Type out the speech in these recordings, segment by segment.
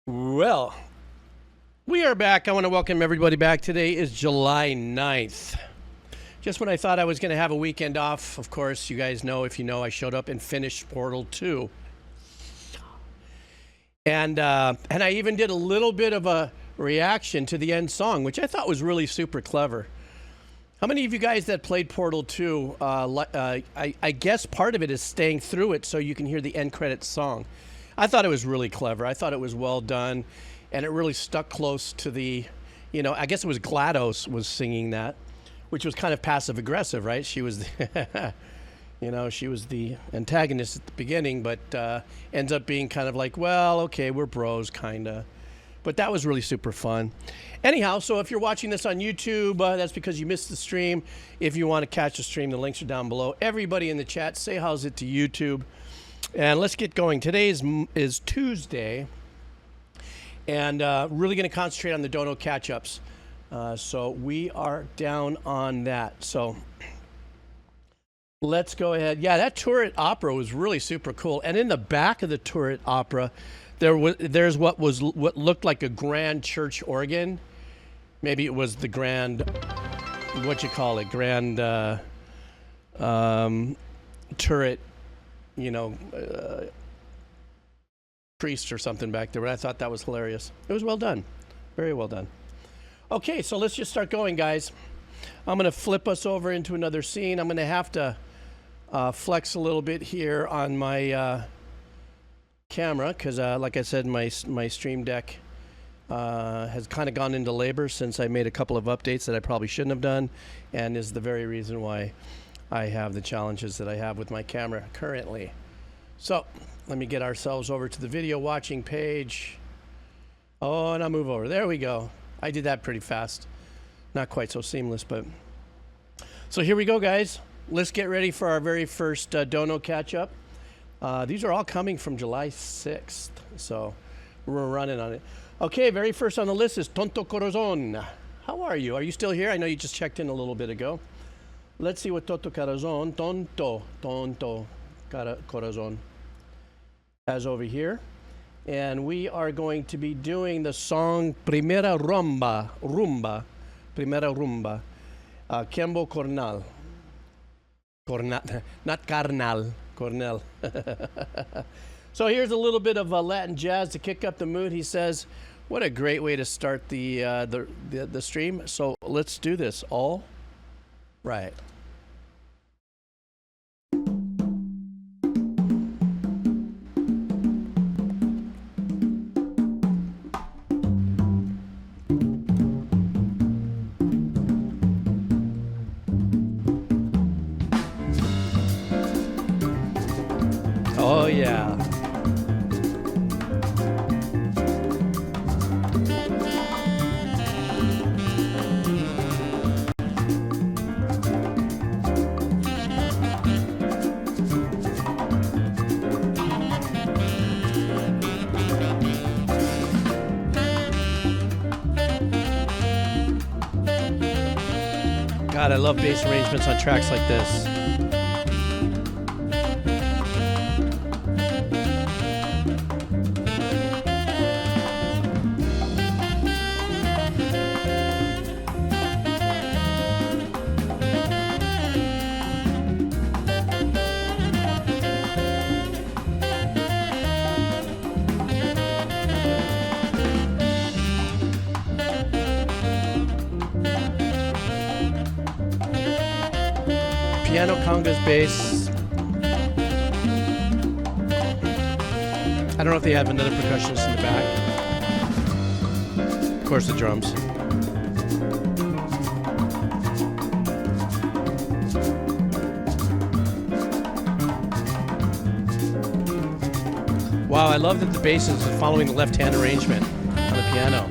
Well, we are back. I want to welcome everybody back. Today is July 9th. Just when I thought I was going to have a weekend off, of course, you guys know, if you know, I showed up and finished Portal 2. And I even did a little bit of a reaction to the end song, which I thought was really super clever. How many of you guys that played Portal 2, I guess part of it is staying through it so you can hear the end credits song. I thought it was really clever. I thought it was well done, and it really stuck close to the, I guess it was GLaDOS was singing that, which was kind of passive-aggressive, right? She was, she was the antagonist at the beginning, but ends up being kind of like, well, okay, we're bros, kind of. But that was really super fun. Anyhow, so if you're watching this on YouTube, that's because you missed the stream. If you want to catch the stream, the links are down below. Everybody in the chat, say how's it to YouTube. And let's get going. Today is Tuesday, and really going to concentrate on the dono catch-ups. So we are down on that. So let's go ahead. Yeah, that turret opera was really super cool. And in the back of the turret opera, there's what looked like a grand church organ. Maybe it was the grand, grand turret. Priest or something back there, but I thought that was hilarious. It was well done. Very well done. Okay, so let's just start going, guys. I'm going to flip us over into another scene. I'm going to have to flex a little bit here on my camera because, like I said, my Stream Deck has kind of gone into labor since I made a couple of updates that I probably shouldn't have done, and is the very reason why I have the challenges that I have with my camera currently. So let me get ourselves over to the video watching page. Oh, and I'll move over. There we go. I did that pretty fast. Not quite so seamless, but. So here we go, guys. Let's get ready for our very first dono catch-up. These are all coming from July 6th, so we're running on it. Okay, very first on the list is Tonto Corazon. How are you? Are you still here? I know you just checked in a little bit ago. Let's see what Tonto Corazon has over here. And we are going to be doing the song Primera Rumba. Primera Rumba. Chembo Cornal. Not Carnal. Cornell. So here's a little bit of Latin jazz to kick up the mood. He says, what a great way to start the stream. So let's do this. All right. Oh, yeah. God, I love bass arrangements on tracks like this. Piano, congas, bass. I don't know if they have another percussionist in the back. Of course, the drums. Wow, I love that the bass is following the left-hand arrangement on the piano.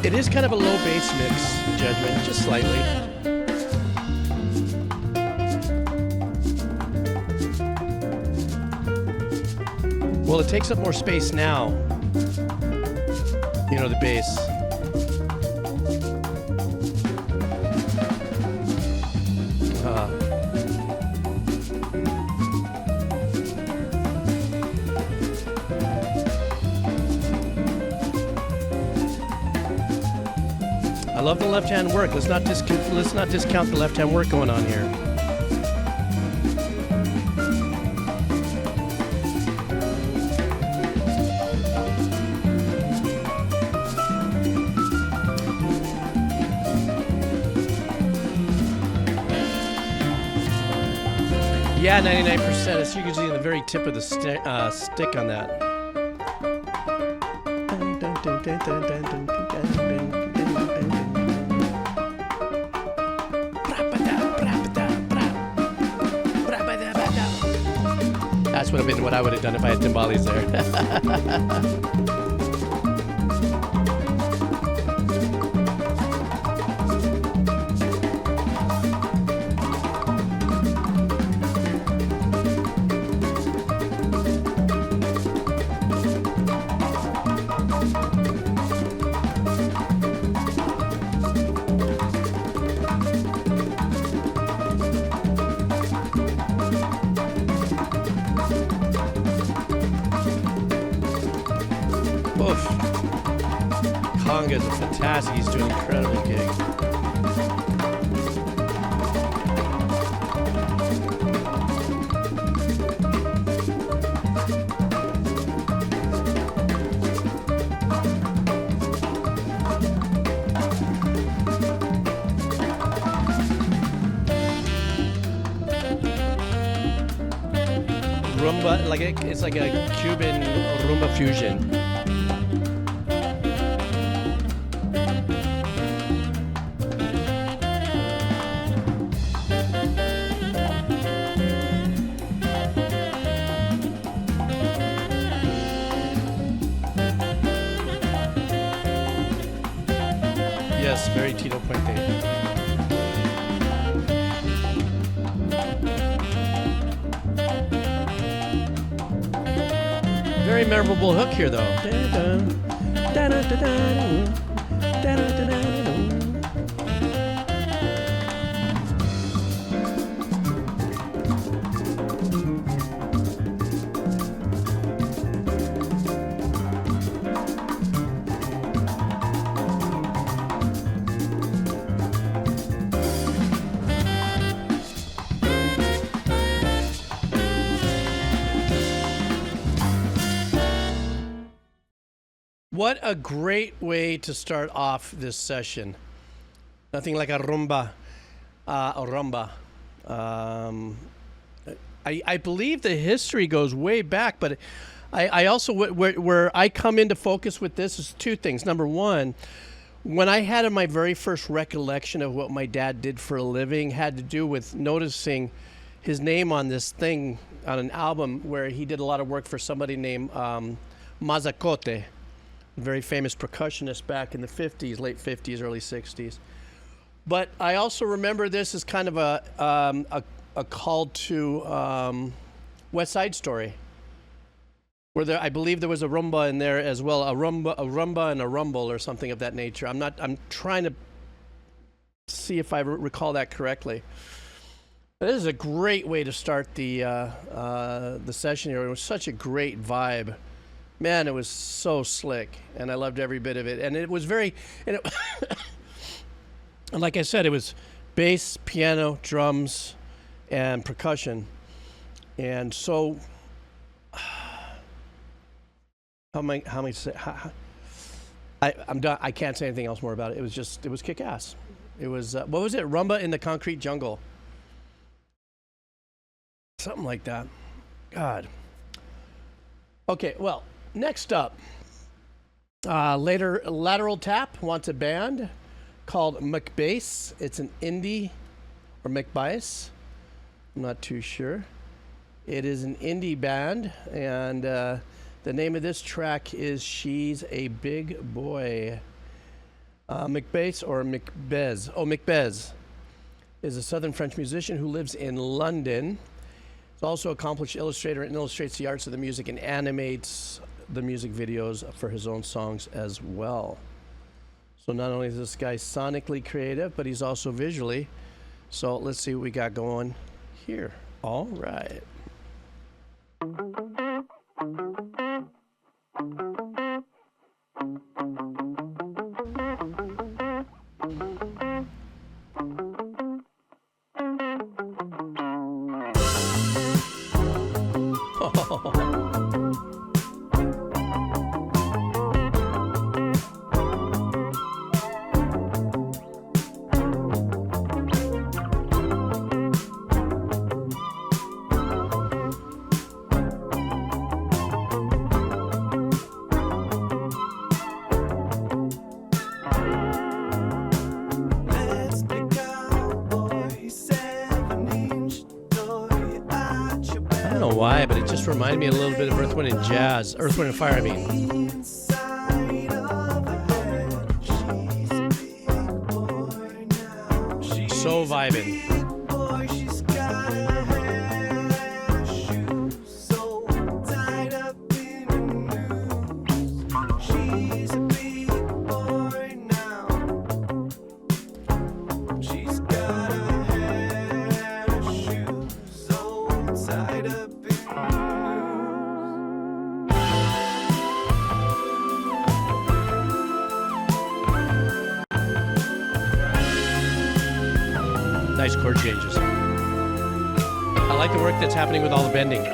It is kind of a low bass mix, Judgment, just slightly. Well, it takes up more space now. You know, the bass. I love the left-hand work. Let's not discount the left-hand work going on here. Yeah, 99%. It's usually in the very tip of the stick on that. That's what I would have done if I had timbales there. Congas are fantastic. He's doing an incredible gig. Rumba, it's like a Cuban rumba fusion. Yes, very Tito Puente. Very memorable hook here, though. What a great way to start off this session. Nothing like a rumba. I believe the history goes way back, but I also, where I come into focus with this is two things. Number one, when I had my very first recollection of what my dad did for a living had to do with noticing his name on this thing, on an album where he did a lot of work for somebody named Mazacote. Very famous percussionist back in the 50s, late 50s, early 60s. But I also remember this as kind of a call to West Side Story, where I believe there was a rumba in there as well, a rumba and a rumble or something of that nature. I'm trying to see if I recall that correctly. This is a great way to start the session here. It was such a great vibe. Man, it was so slick, and I loved every bit of it. And it was very, and like I said, it was bass, piano, drums, and percussion. And so, I'm done. I can't say anything else more about it. It was kick-ass. It was, what was it? Rumba in the Concrete Jungle. Something like that. God. Okay, well, next up, Lateral Tap wants a band called McBaise. It's an indie, or McBaise. I'm not too sure. It is an indie band, and the name of this track is She's a Big Boy. McBaise or McBaise. Oh, McBaise is a southern French musician who lives in London. He's also an accomplished illustrator and illustrates the arts of the music and animates the music videos for his own songs as well. So not only is this guy sonically creative, but he's also visually. So let's see what we got going here. All right. But it just reminded me a little bit of Earth, Wind, and Jazz. Earth, Wind, and Fire, I mean. So vibing. Nice chord changes. I like the work that's happening with all the bending.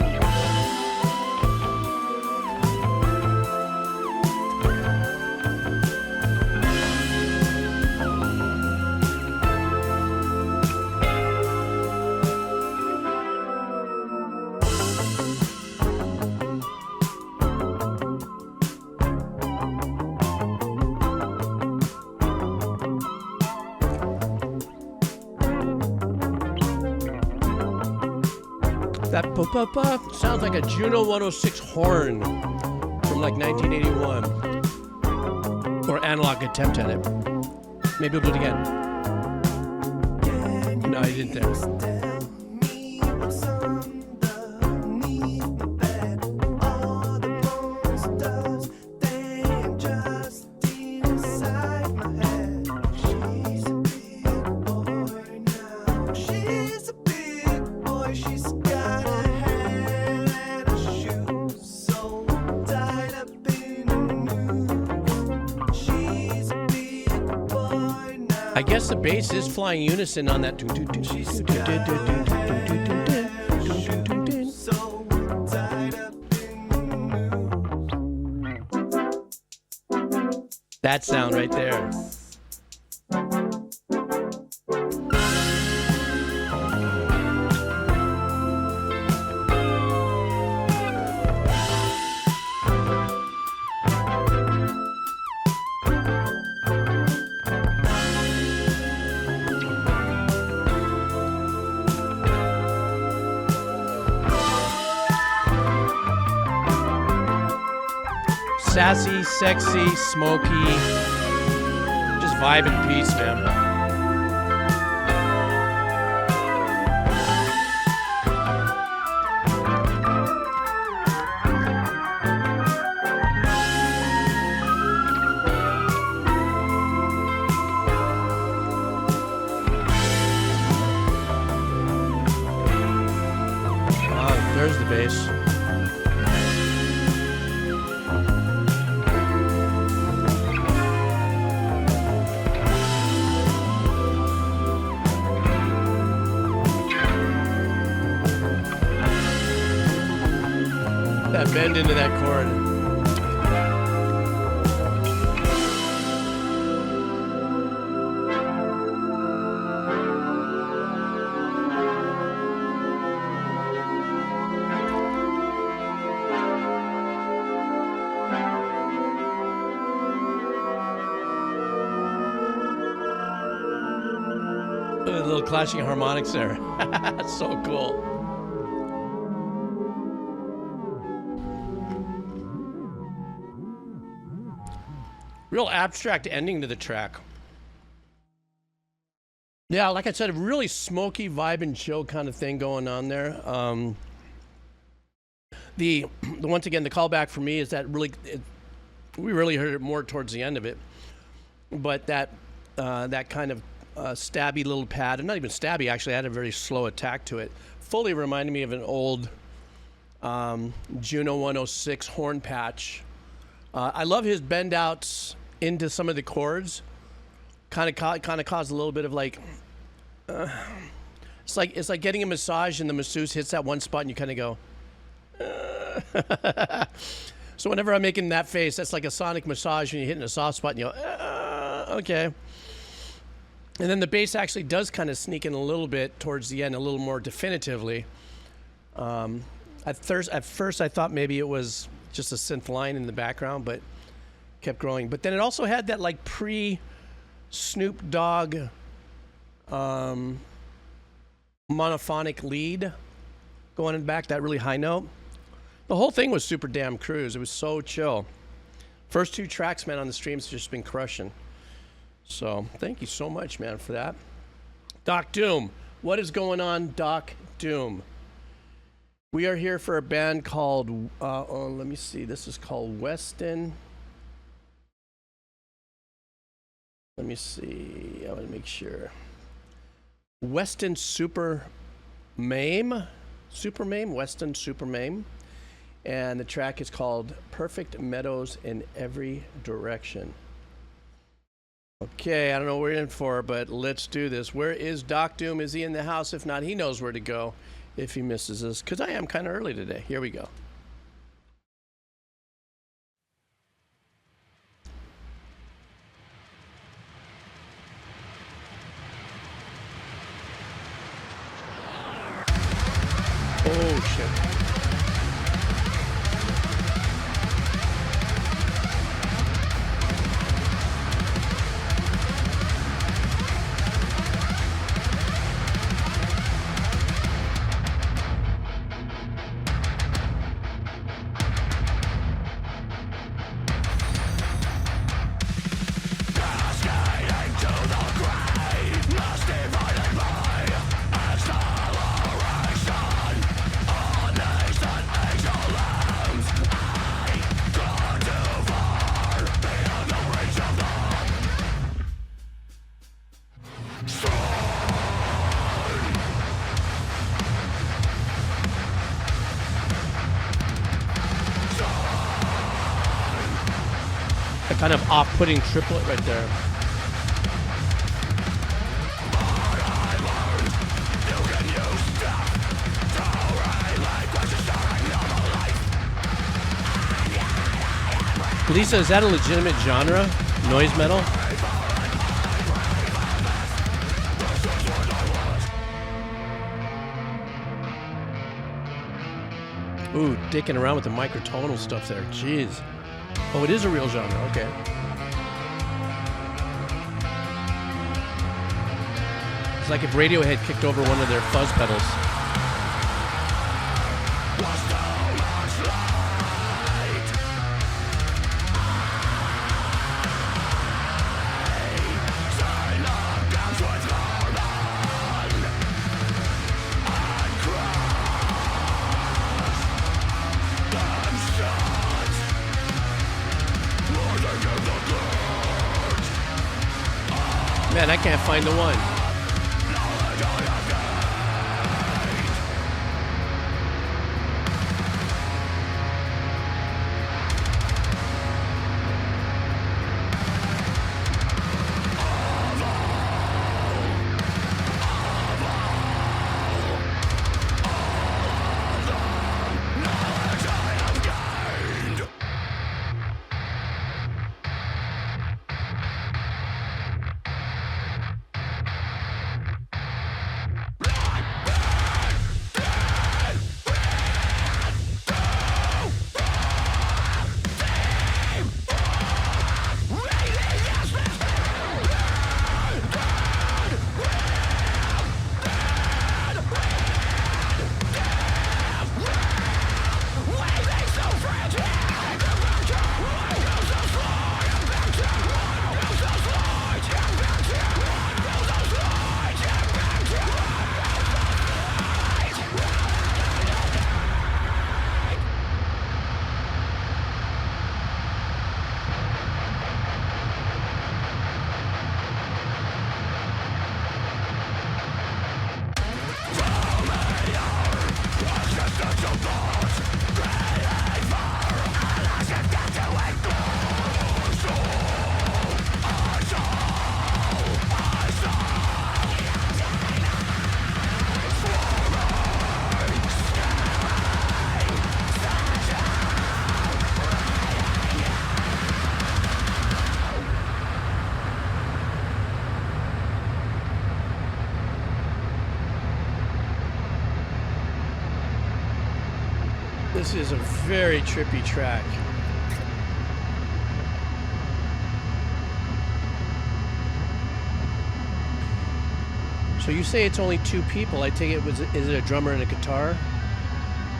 That ba-ba-ba sounds like a Juno 106 horn from like 1981. Or analog attempt at it. Maybe we'll do it again. No, I didn't there. I guess the bass is flying unison on that. That sound right there. Sassy, sexy, smoky, just vibe and peace, man. there's the bass. That bend into that chord. Little clashing harmonics there. That's so cool. Real abstract ending to the track. Yeah, like I said, a really smoky vibe and chill kind of thing going on there. The once again, the callback for me is that we really heard it more towards the end of it, but that kind of stabby little pad, and not even stabby, actually had a very slow attack to it. Fully reminded me of an old Juno 106 horn patch. I love his bend outs into some of the chords. Kind of caused a little bit of like, it's like getting a massage and the masseuse hits that one spot and you kind of go. So whenever I'm making that face, that's like a sonic massage when you're hitting a soft spot and you go, okay. And then the bass actually does kind of sneak in a little bit towards the end, a little more definitively. At first I thought maybe it was just a synth line in the background, but kept growing. But then it also had that like pre-Snoop Dogg monophonic lead going in the back, that really high note. The whole thing was super damn cruise. It was so chill. First two tracks, man, on the streams just been crushing. So thank you so much, man, for that. Doc Doom. What is going on, Doc Doom? We are here for a band called, let me see. This is called Weston. Let me see. I want to make sure. Weston Super Maim. Super Maim. Weston Super Maim. And the track is called Perfect Meadows in Every Direction. Okay, I don't know what we're in for, but let's do this. Where is Doc Doom? Is he in the house? If not, he knows where to go if he misses us, because I am kind of early today. Here we go. Oh, shit. Kind of off-putting triplet right there. Lisa, is that a legitimate genre? Noise metal? Ooh, dicking around with the microtonal stuff there. Jeez. Oh, it is a real genre. Okay. It's like if Radiohead kicked over one of their fuzz pedals. Man, I can't find the one. This is a very trippy track. So you say it's only two people. I take it is it a drummer and a guitar?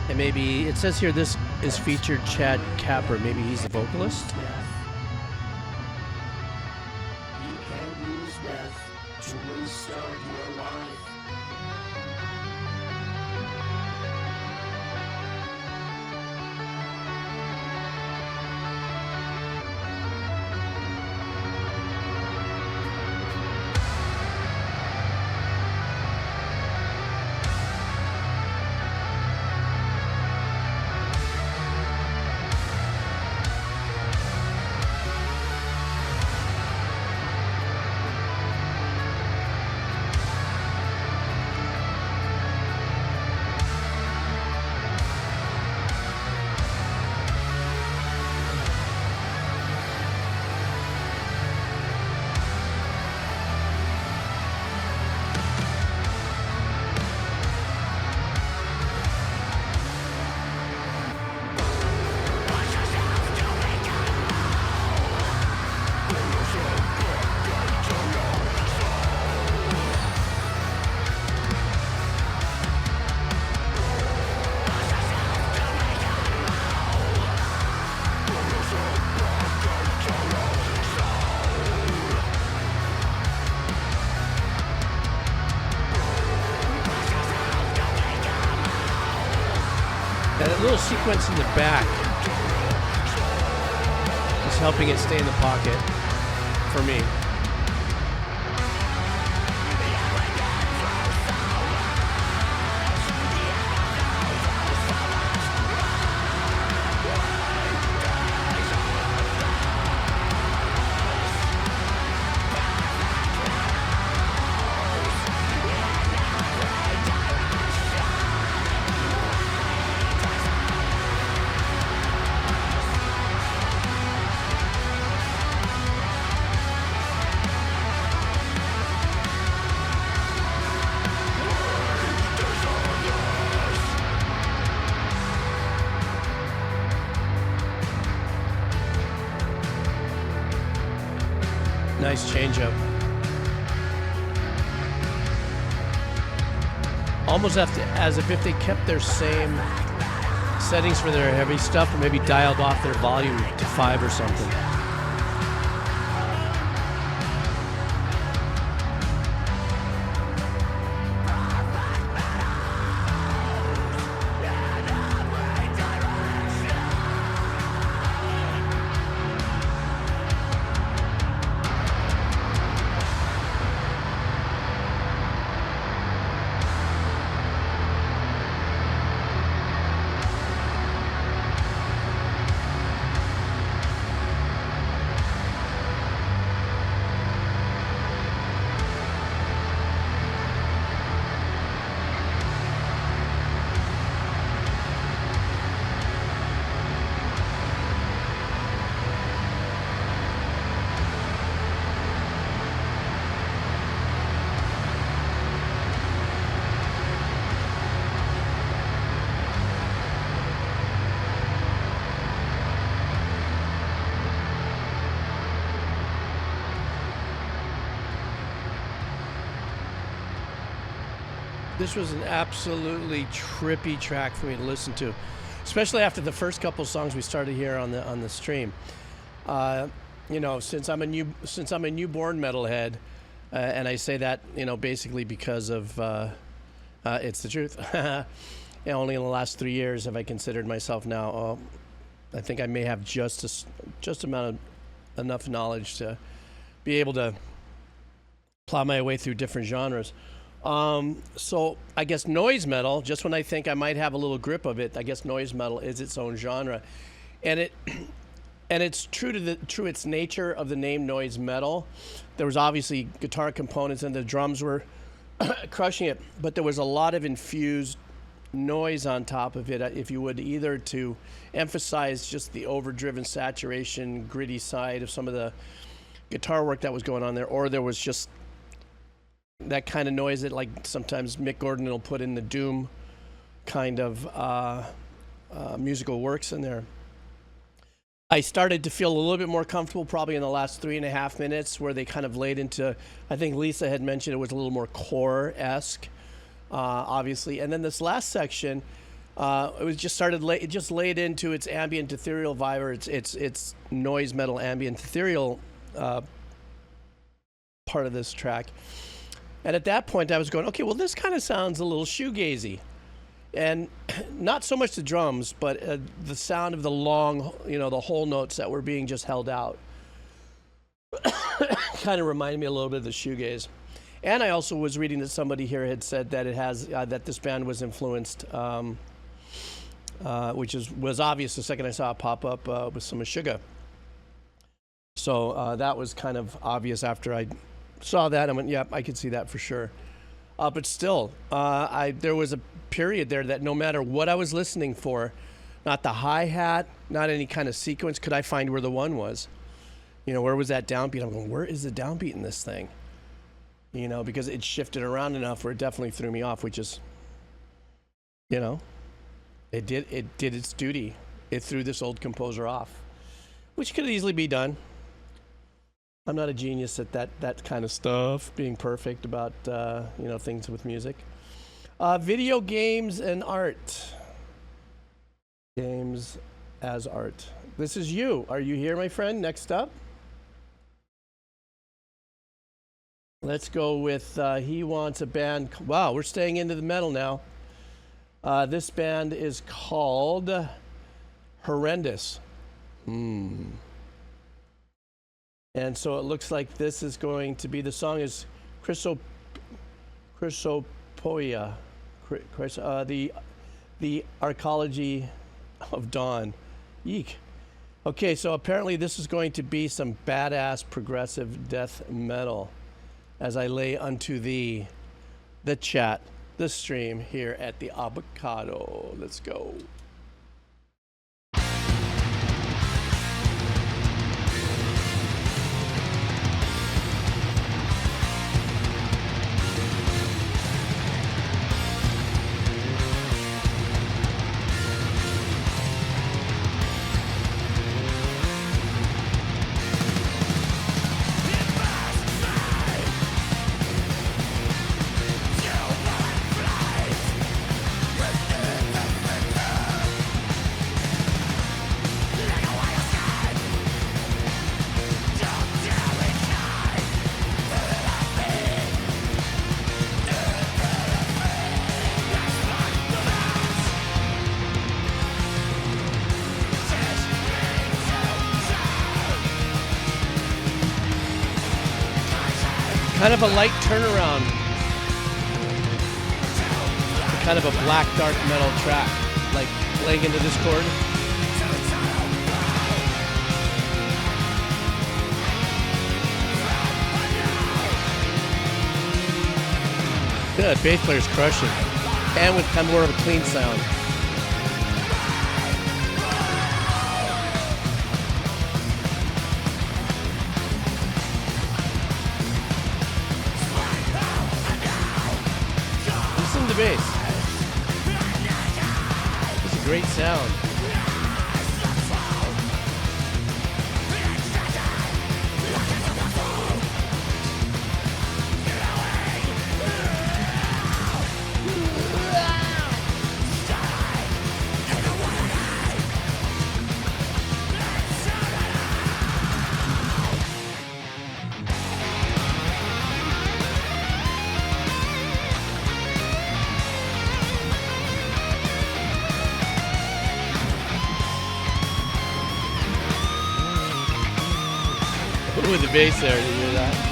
And maybe it says here this is featured Chad Capper. Maybe he's the vocalist. You can use death to restart your life. That little sequence in the back is helping it stay in the pocket for me. Nice change up. Almost as if they kept their same settings for their heavy stuff, or maybe dialed off their volume to 5 or something. This was an absolutely trippy track for me to listen to, especially after the first couple songs we started here on the stream. You know, since I'm a newborn metalhead, and I say that, you know, basically because of it's the truth. Only in the last 3 years have I considered myself now. I think I may have just enough knowledge to be able to plow my way through different genres. So I guess noise metal, just when I think I might have a little grip of it, I guess noise metal is its own genre. And it's true to its nature of the name noise metal. There was obviously guitar components and the drums were crushing it, but there was a lot of infused noise on top of it, if you would, either to emphasize just the overdriven saturation, gritty side of some of the guitar work that was going on there, or there was just that kind of noise that, like, sometimes Mick Gordon will put in the doom kind of musical works in there. I started to feel a little bit more comfortable probably in the last 3.5 minutes, where they kind of laid into, I think Lisa had mentioned it was a little more core-esque, obviously. And then this last section, it was just it just laid into its ambient ethereal vibe, or its noise metal ambient ethereal part of this track. And at that point I was going, okay, well, this kind of sounds a little shoegazy. And not so much the drums, but the sound of the long, the whole notes that were being just held out kind of reminded me a little bit of the shoegaze. And I also was reading that somebody here had said that it has that this band was influenced, which was obvious the second I saw it pop up with some Meshuggah. So that was kind of obvious after I saw that. I went, yeah, I could see that for sure. But still, there was a period there that no matter what I was listening for, not the hi-hat, not any kind of sequence, could I find where the one was. Where was that downbeat? I'm going, where is the downbeat in this thing? Because it shifted around enough where it definitely threw me off, which is, it did its duty. It threw this old composer off, which could easily be done. I'm not a genius at that kind of stuff, being perfect about, things with music. Video games and art. Games as art. This is you. Are you here, my friend? Next up. Let's go with he wants a band. Wow, we're staying into the metal now. This band is called Horrendous. And so it looks like this is going to be, the song is Chrysopoeia, the Archaeology of Dawn. Yeek. Okay, so apparently this is going to be some badass progressive death metal as I lay unto thee the chat, the stream here at the Avocado. Let's go. Kind of a light turnaround. Kind of a black, dark metal track, like laying into this chord. Good, bass player's crushing. And with kind of more of a clean sound. Bass. It's a great sound. With the bass there, did you hear that?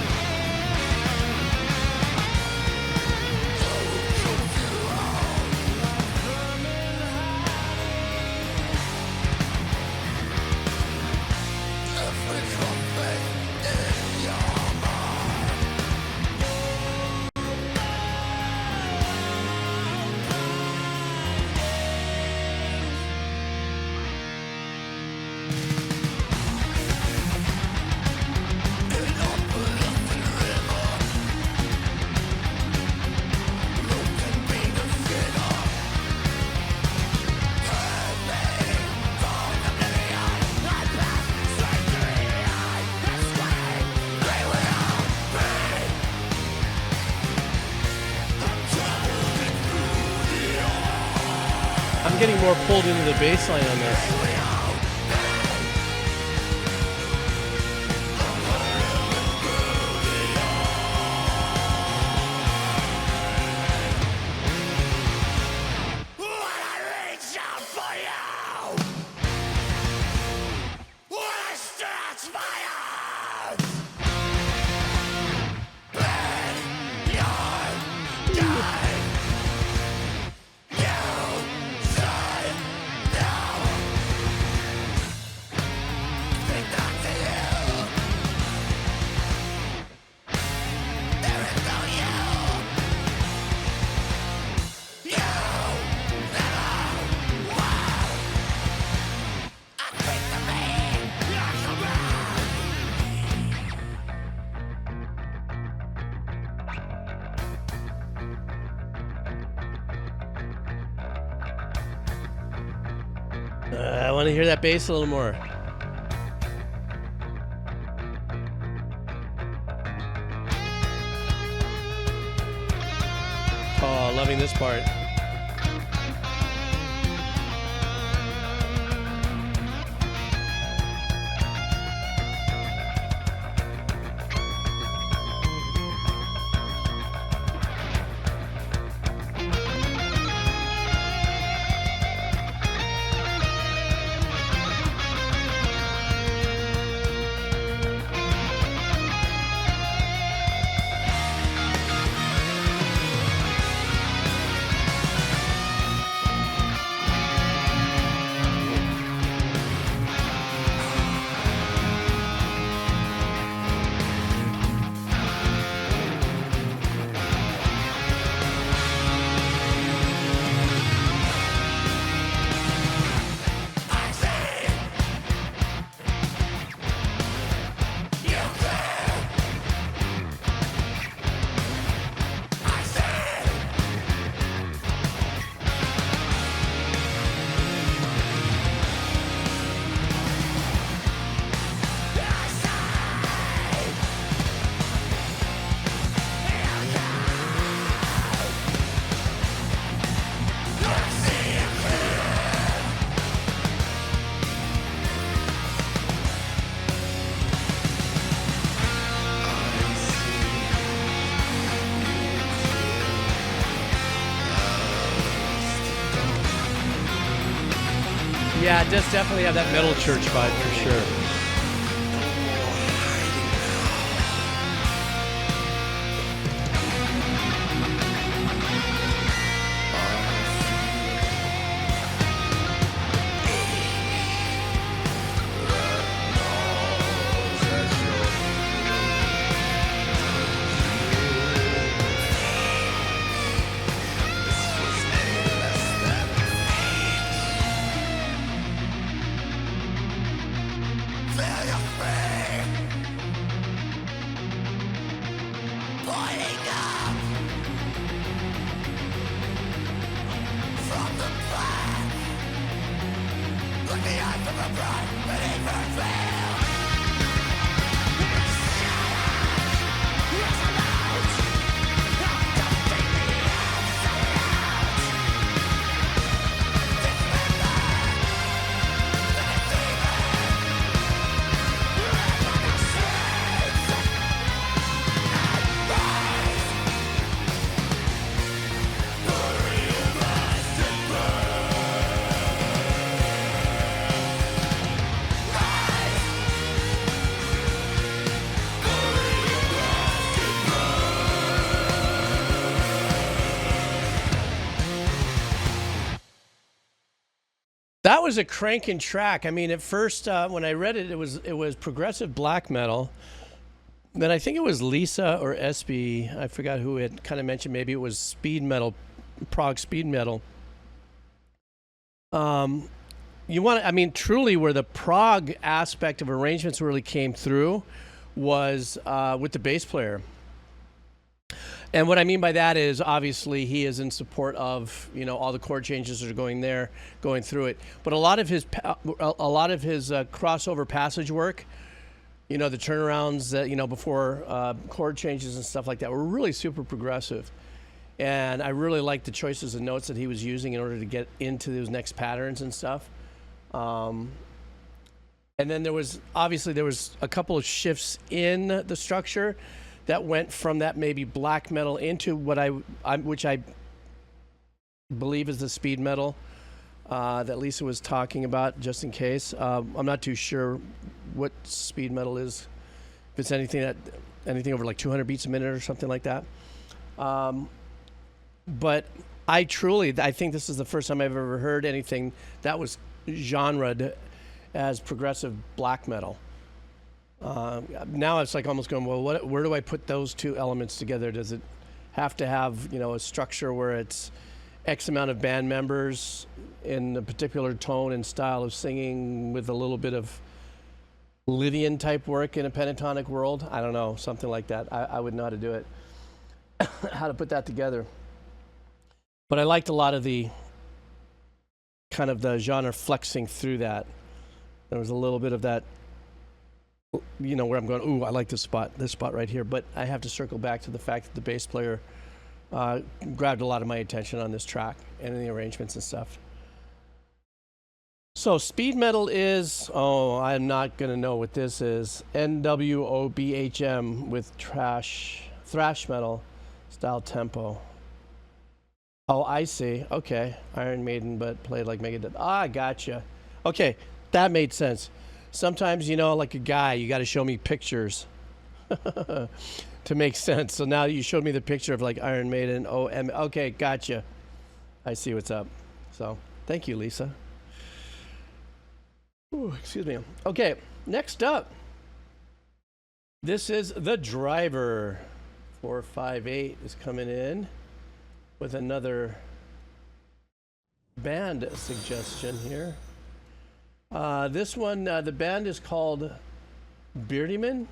I'm getting more pulled into the bass line on this. I want to hear that bass a little more. Oh, loving this part. Yeah, it does definitely have that metal church vibe for sure. That was a cranking track. I mean, at first, when I read it, it was progressive black metal. Then I think it was Lisa or SB. I forgot who had kind of mentioned. Maybe it was speed metal, prog speed metal. Truly, where the prog aspect of arrangements really came through was with the bass player. And what I mean by that is, obviously, he is in support of, all the chord changes that are going through it. But a lot of his crossover passage work, the turnarounds that, before chord changes and stuff like that, were really super progressive. And I really liked the choices of notes that he was using in order to get into those next patterns and stuff. And then there was a couple of shifts in the structure that went from that maybe black metal into what which I believe is the speed metal that Lisa was talking about, just in case. I'm not too sure what speed metal is. If it's anything over like 200 beats a minute or something like that. But I think this is the first time I've ever heard anything that was genred as progressive black metal. Now it's like almost going, well, where do I put those two elements together? Does it have to have, a structure where it's X amount of band members in a particular tone and style of singing with a little bit of Lydian type work in a pentatonic world? I don't know, something like that. I would know how to do it, how to put that together. But I liked a lot of the kind of the genre flexing through that. There was a little bit of that, where I'm going, ooh, I like this spot right here. But I have to circle back to the fact that the bass player grabbed a lot of my attention on this track and in the arrangements and stuff. So speed metal is, I'm not going to know what this is, NWOBHM with thrash metal style tempo. Oh, I see. Okay. Iron Maiden, but played like Megadeth. Ah, gotcha. Okay, that made sense. Sometimes, like a guy, you got to show me pictures to make sense. So now you showed me the picture of like Iron Maiden, okay, gotcha. I see what's up. So thank you, Lisa. Ooh, excuse me. Okay, next up. This is The Driver. 458 is coming in with another band suggestion here. This one, the band is called Beardyman,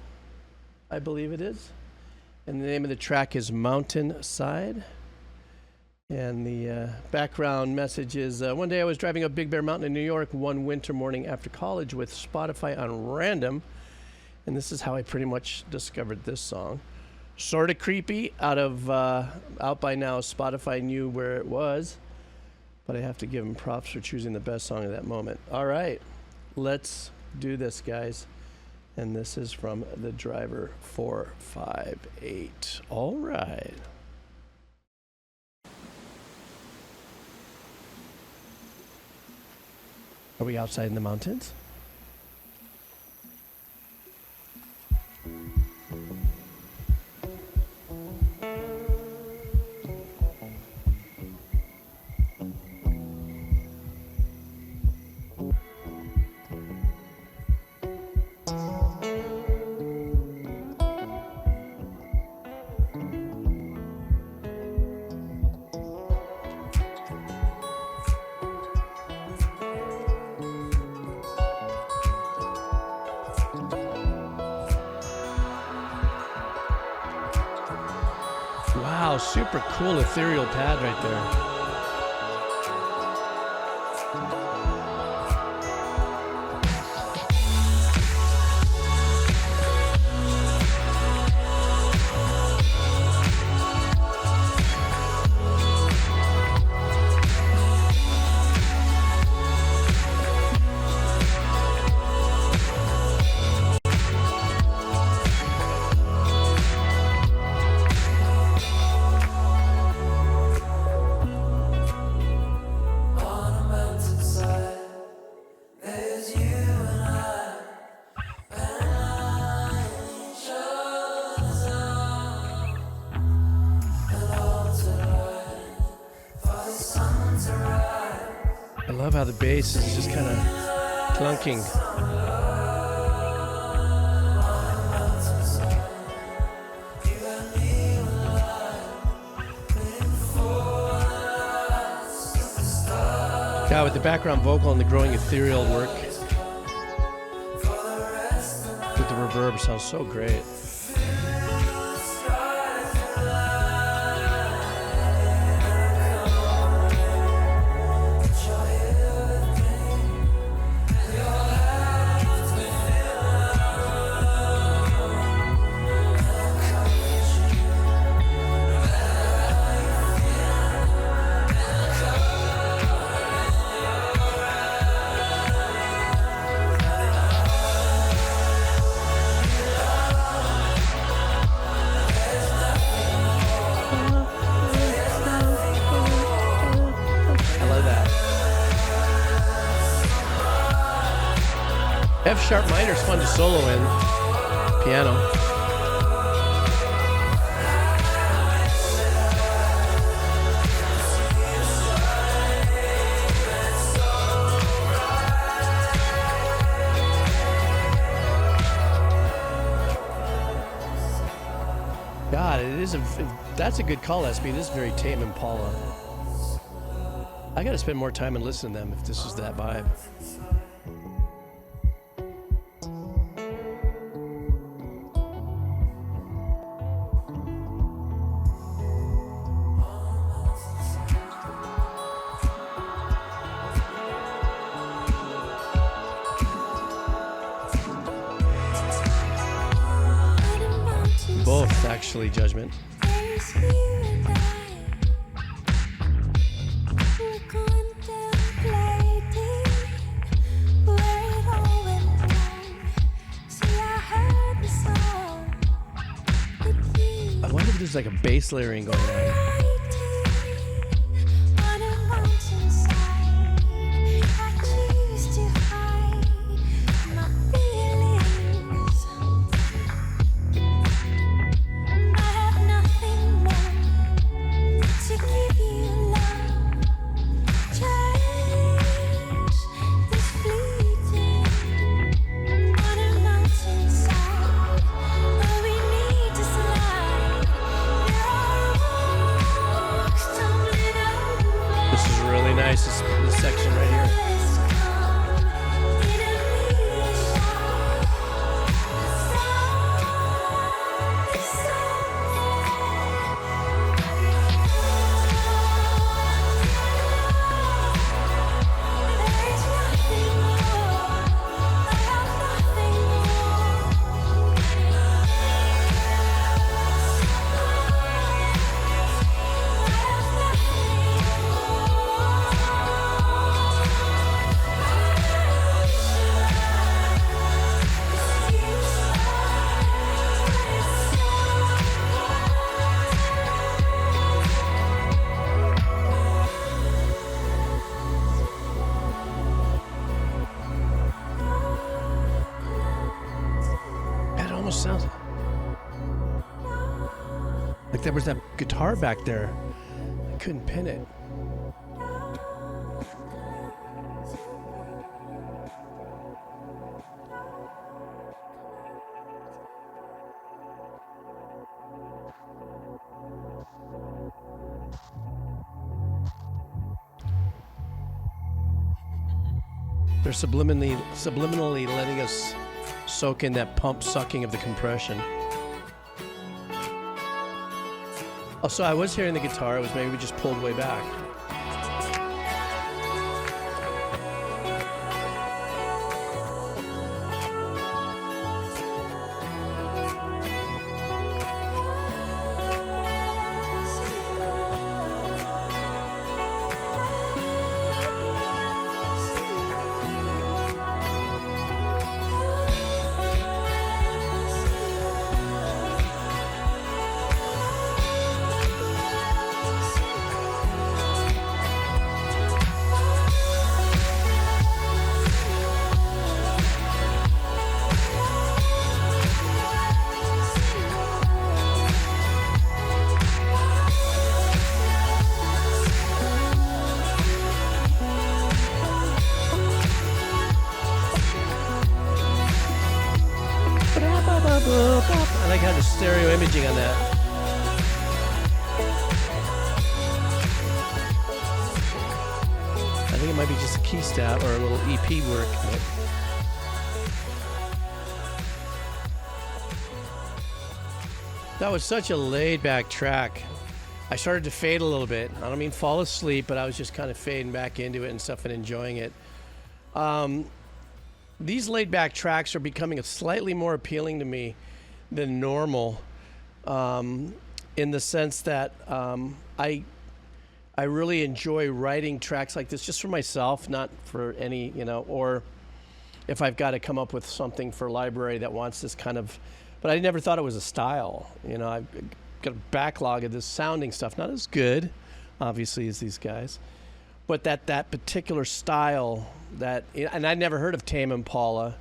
I believe it is. And the name of the track is Mountainside. And the background message is, one day I was driving up Big Bear Mountain in New York one winter morning after college with Spotify on random. And this is how I pretty much discovered this song. Sort of creepy, out by now Spotify knew where it was. But I have to give them props for choosing the best song of that moment. All right, let's do this, guys. And this is from The Driver 458. All right. Are we outside in the mountains? Wow, super cool ethereal pad right there. I love how the bass is just kind of clunking. God, with the background vocal and the growing ethereal work with the reverb sounds so great. F sharp minor is fun to solo in. Piano. God, it is that's a good call, SB. This is very Tame Impala. I gotta spend more time and listen to them if this is that vibe. Both, actually, Judgment. I wonder if there's like a bass layering going on. This section right here. Sounds like there was that guitar back there. I couldn't pin it. They're subliminally letting us soak in that pump sucking of the compression. Also, I was hearing the guitar. It was maybe we just pulled way back. I like how the stereo imaging on that. I think it might be just a key stab or a little EP work. But that was such a laid-back track. I started to fade a little bit. I don't mean fall asleep, but I was just kind of fading back into it and stuff and enjoying it. These laid-back tracks are becoming slightly more appealing to me than normal, in the sense that I really enjoy writing tracks like this just for myself, not for any, or if I've got to come up with something for library that wants this kind of, but I never thought it was a style. I've got a backlog of this sounding stuff, not as good, obviously, as these guys, but that particular style and I'd never heard of Tame Impala.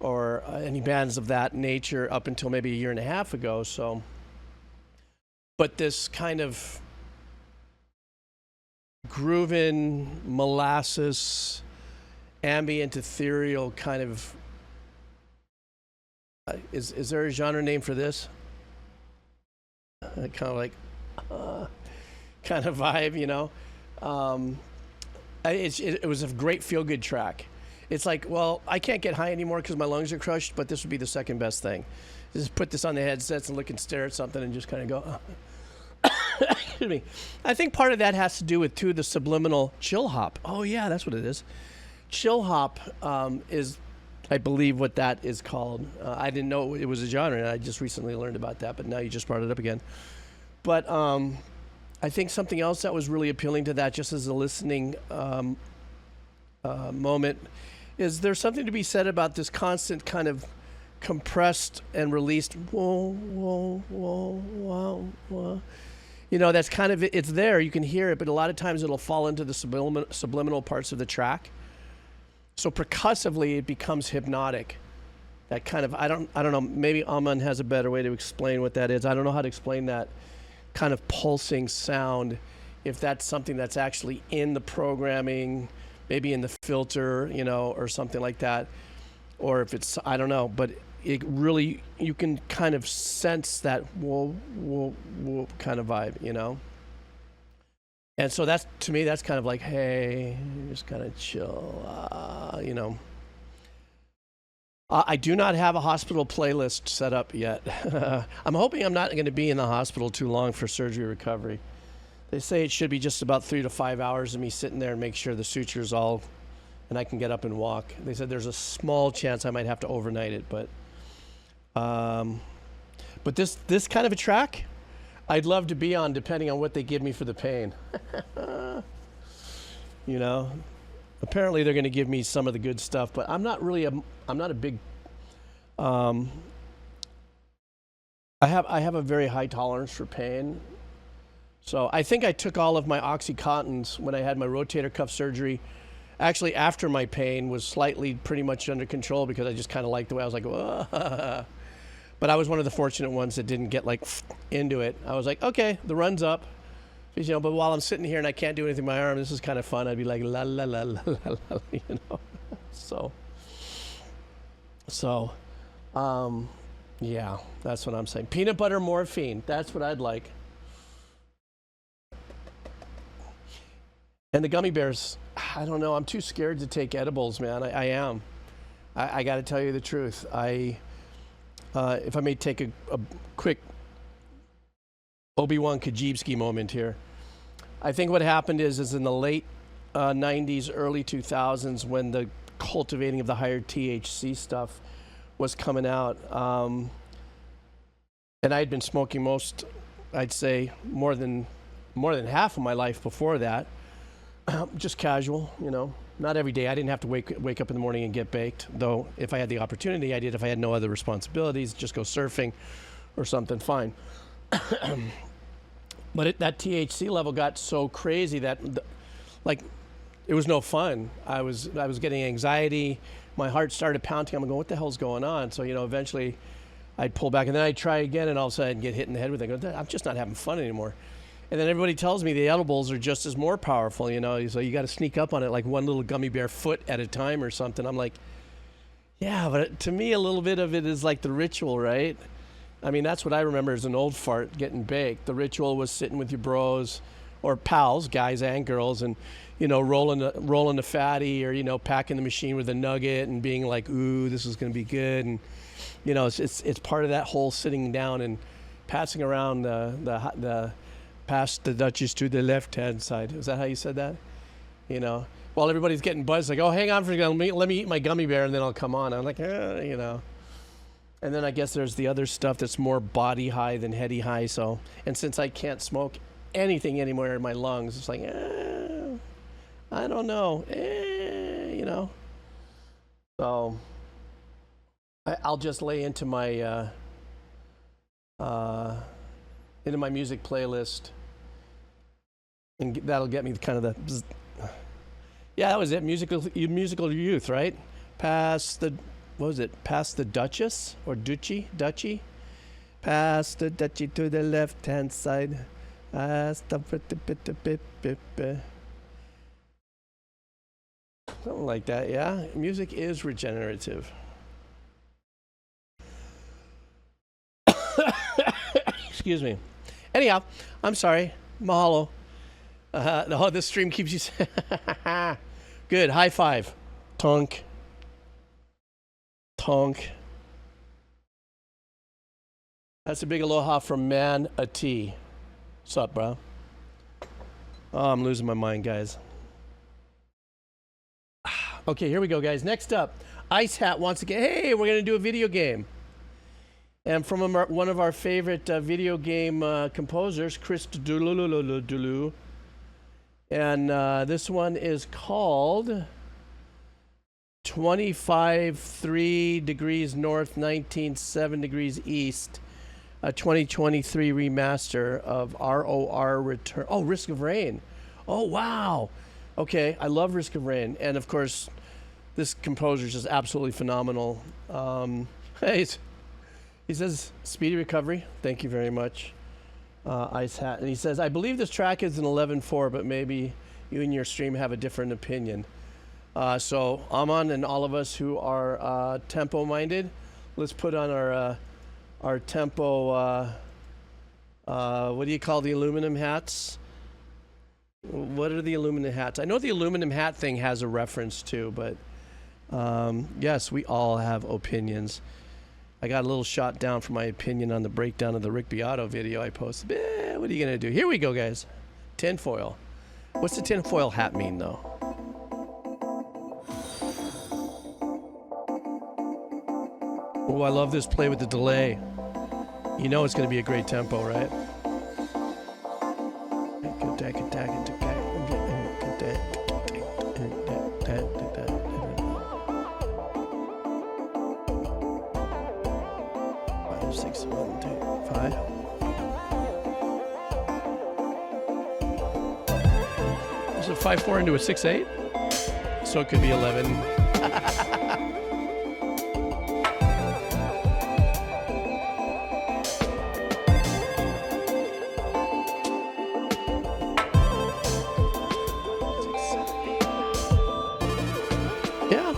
or any bands of that nature up until maybe a year and a half ago. So, but this kind of grooving, molasses, ambient, ethereal kind of, is there a genre name for this? Kind of like, kind of vibe, you know? It was a great feel-good track. It's like, well, I can't get high anymore because my lungs are crushed, but this would be the second best thing. Just put this on the headsets and look and stare at something and just kind of go, excuse me. I think part of that has to do with, too, the subliminal Chillhop. Oh, yeah, that's what it is. Chillhop is, I believe, what that is called. I didn't know it was a genre, and I just recently learned about that, but now you just brought it up again. But I think something else that was really appealing to that, just as a listening moment, is there's something to be said about this constant kind of compressed and released whoa, whoa, whoa, whoa, whoa. You know, that's kind of, it's there, you can hear it, but a lot of times it'll fall into the subliminal parts of the track. So percussively, it becomes hypnotic. That kind of, I don't know, maybe Aman has a better way to explain what that is. I don't know how to explain that kind of pulsing sound, if that's something that's actually in the programming, maybe in the filter, you know, or something like that, or if it's, I don't know, but it really, you can kind of sense that whoa, whoa, whoa kind of vibe, you know? And so that's, to me, that's kind of like, hey, just kind of chill, you know? I do not have a hospital playlist set up yet. I'm hoping I'm not going to be in the hospital too long for surgery recovery. They say it should be just about 3 to 5 hours of me sitting there and make sure the suture's all, and I can get up and walk. They said there's a small chance I might have to overnight it, but this kind of a track, I'd love to be on, depending on what they give me for the pain. You know, apparently they're going to give me some of the good stuff, but I'm not really I'm not a big. I have a very high tolerance for pain. So I think I took all of my OxyContins when I had my rotator cuff surgery. Actually, after my pain was slightly pretty much under control because I just kind of liked the way I was like, whoa. But I was one of the fortunate ones that didn't get like into it. I was like, okay, the run's up. You know, but while I'm sitting here and I can't do anything with my arm, this is kind of fun. I'd be like, la, la, la, la, la, la, you know. Yeah, that's what I'm saying. Peanut butter morphine, that's what I'd like. And the gummy bears, I don't know. I'm too scared to take edibles, man. I am. I got to tell you the truth. If I may take a quick Obi-Wan Kajibski moment here. I think what happened is in the late 90s, early 2000s, when the cultivating of the higher THC stuff was coming out, and I had been smoking I'd say more than half of my life before that. Just casual, you know, not every day. I didn't have to wake up in the morning and get baked, though if I had the opportunity, I did. If I had no other responsibilities, just go surfing or something, fine. But that THC level got so crazy that, like, it was no fun. I was getting anxiety. My heart started pounding. I'm going, what the hell's going on? So, you know, eventually I'd pull back, and then I'd try again, and all of a sudden I'd get hit in the head with it. I go, I'm just not having fun anymore. And then everybody tells me the edibles are just as more powerful, you know, so you got to sneak up on it like one little gummy bear foot at a time or something. I'm like, yeah, but to me, a little bit of it is like the ritual, right? I mean, that's what I remember as an old fart getting baked. The ritual was sitting with your bros or pals, guys and girls, and, you know, rolling a fatty, or, you know, packing the machine with a nugget and being like, ooh, this is going to be good. And, you know, it's part of that whole sitting down and passing around the pass the Dutchess to the left-hand side. Is that how you said that? You know, while everybody's getting buzzed, like, oh, hang on for a second, let me eat my gummy bear and then I'll come on. I'm like, you know. And then I guess there's the other stuff that's more body high than heady high. So, and since I can't smoke anything anymore in my lungs, it's like, I don't know, you know. So I'll just lay into my music playlist, and that'll get me kind of the bzz. Yeah, that was it. Musical youth, right? Pass the what was it? Past the Duchess or Duchy? Past the Duchy to the left hand side. Something like that, yeah. Music is regenerative. Excuse me. Anyhow, I'm sorry. Mahalo. Oh, this stream keeps you. Good. High five. Tonk. Tonk. That's a big aloha from Man a T. What's up, bro? Oh, I'm losing my mind, guys. Okay, here we go, guys. Next up, Ice Hat wants to get. Hey, we're gonna do a video game. And from one of our favorite video game composers, Chris Dulu. And this one is called 25 degrees north, 19 degrees east, a 2023 remaster of ROR Return. Oh, Risk of Rain. Oh, wow. Okay, I love Risk of Rain. And of course, this composer is just absolutely phenomenal. Hey, he says, speedy recovery. Thank you very much, Ice Hat. And he says, I believe this track is an 11/4, but maybe you and your stream have a different opinion. So Aman and all of us who are tempo-minded, let's put on our tempo, what do you call the aluminum hats? What are the aluminum hats? I know the aluminum hat thing has a reference too, but yes, we all have opinions. I got a little shot down for my opinion on the breakdown of the Rick Beato video I posted. What are you going to do? Here we go, guys. Tinfoil. What's the tinfoil hat mean, though? Oh, I love this play with the delay. You know it's going to be a great tempo, right? Is it 5/4 into a 6/8? So it could be 11. Yeah.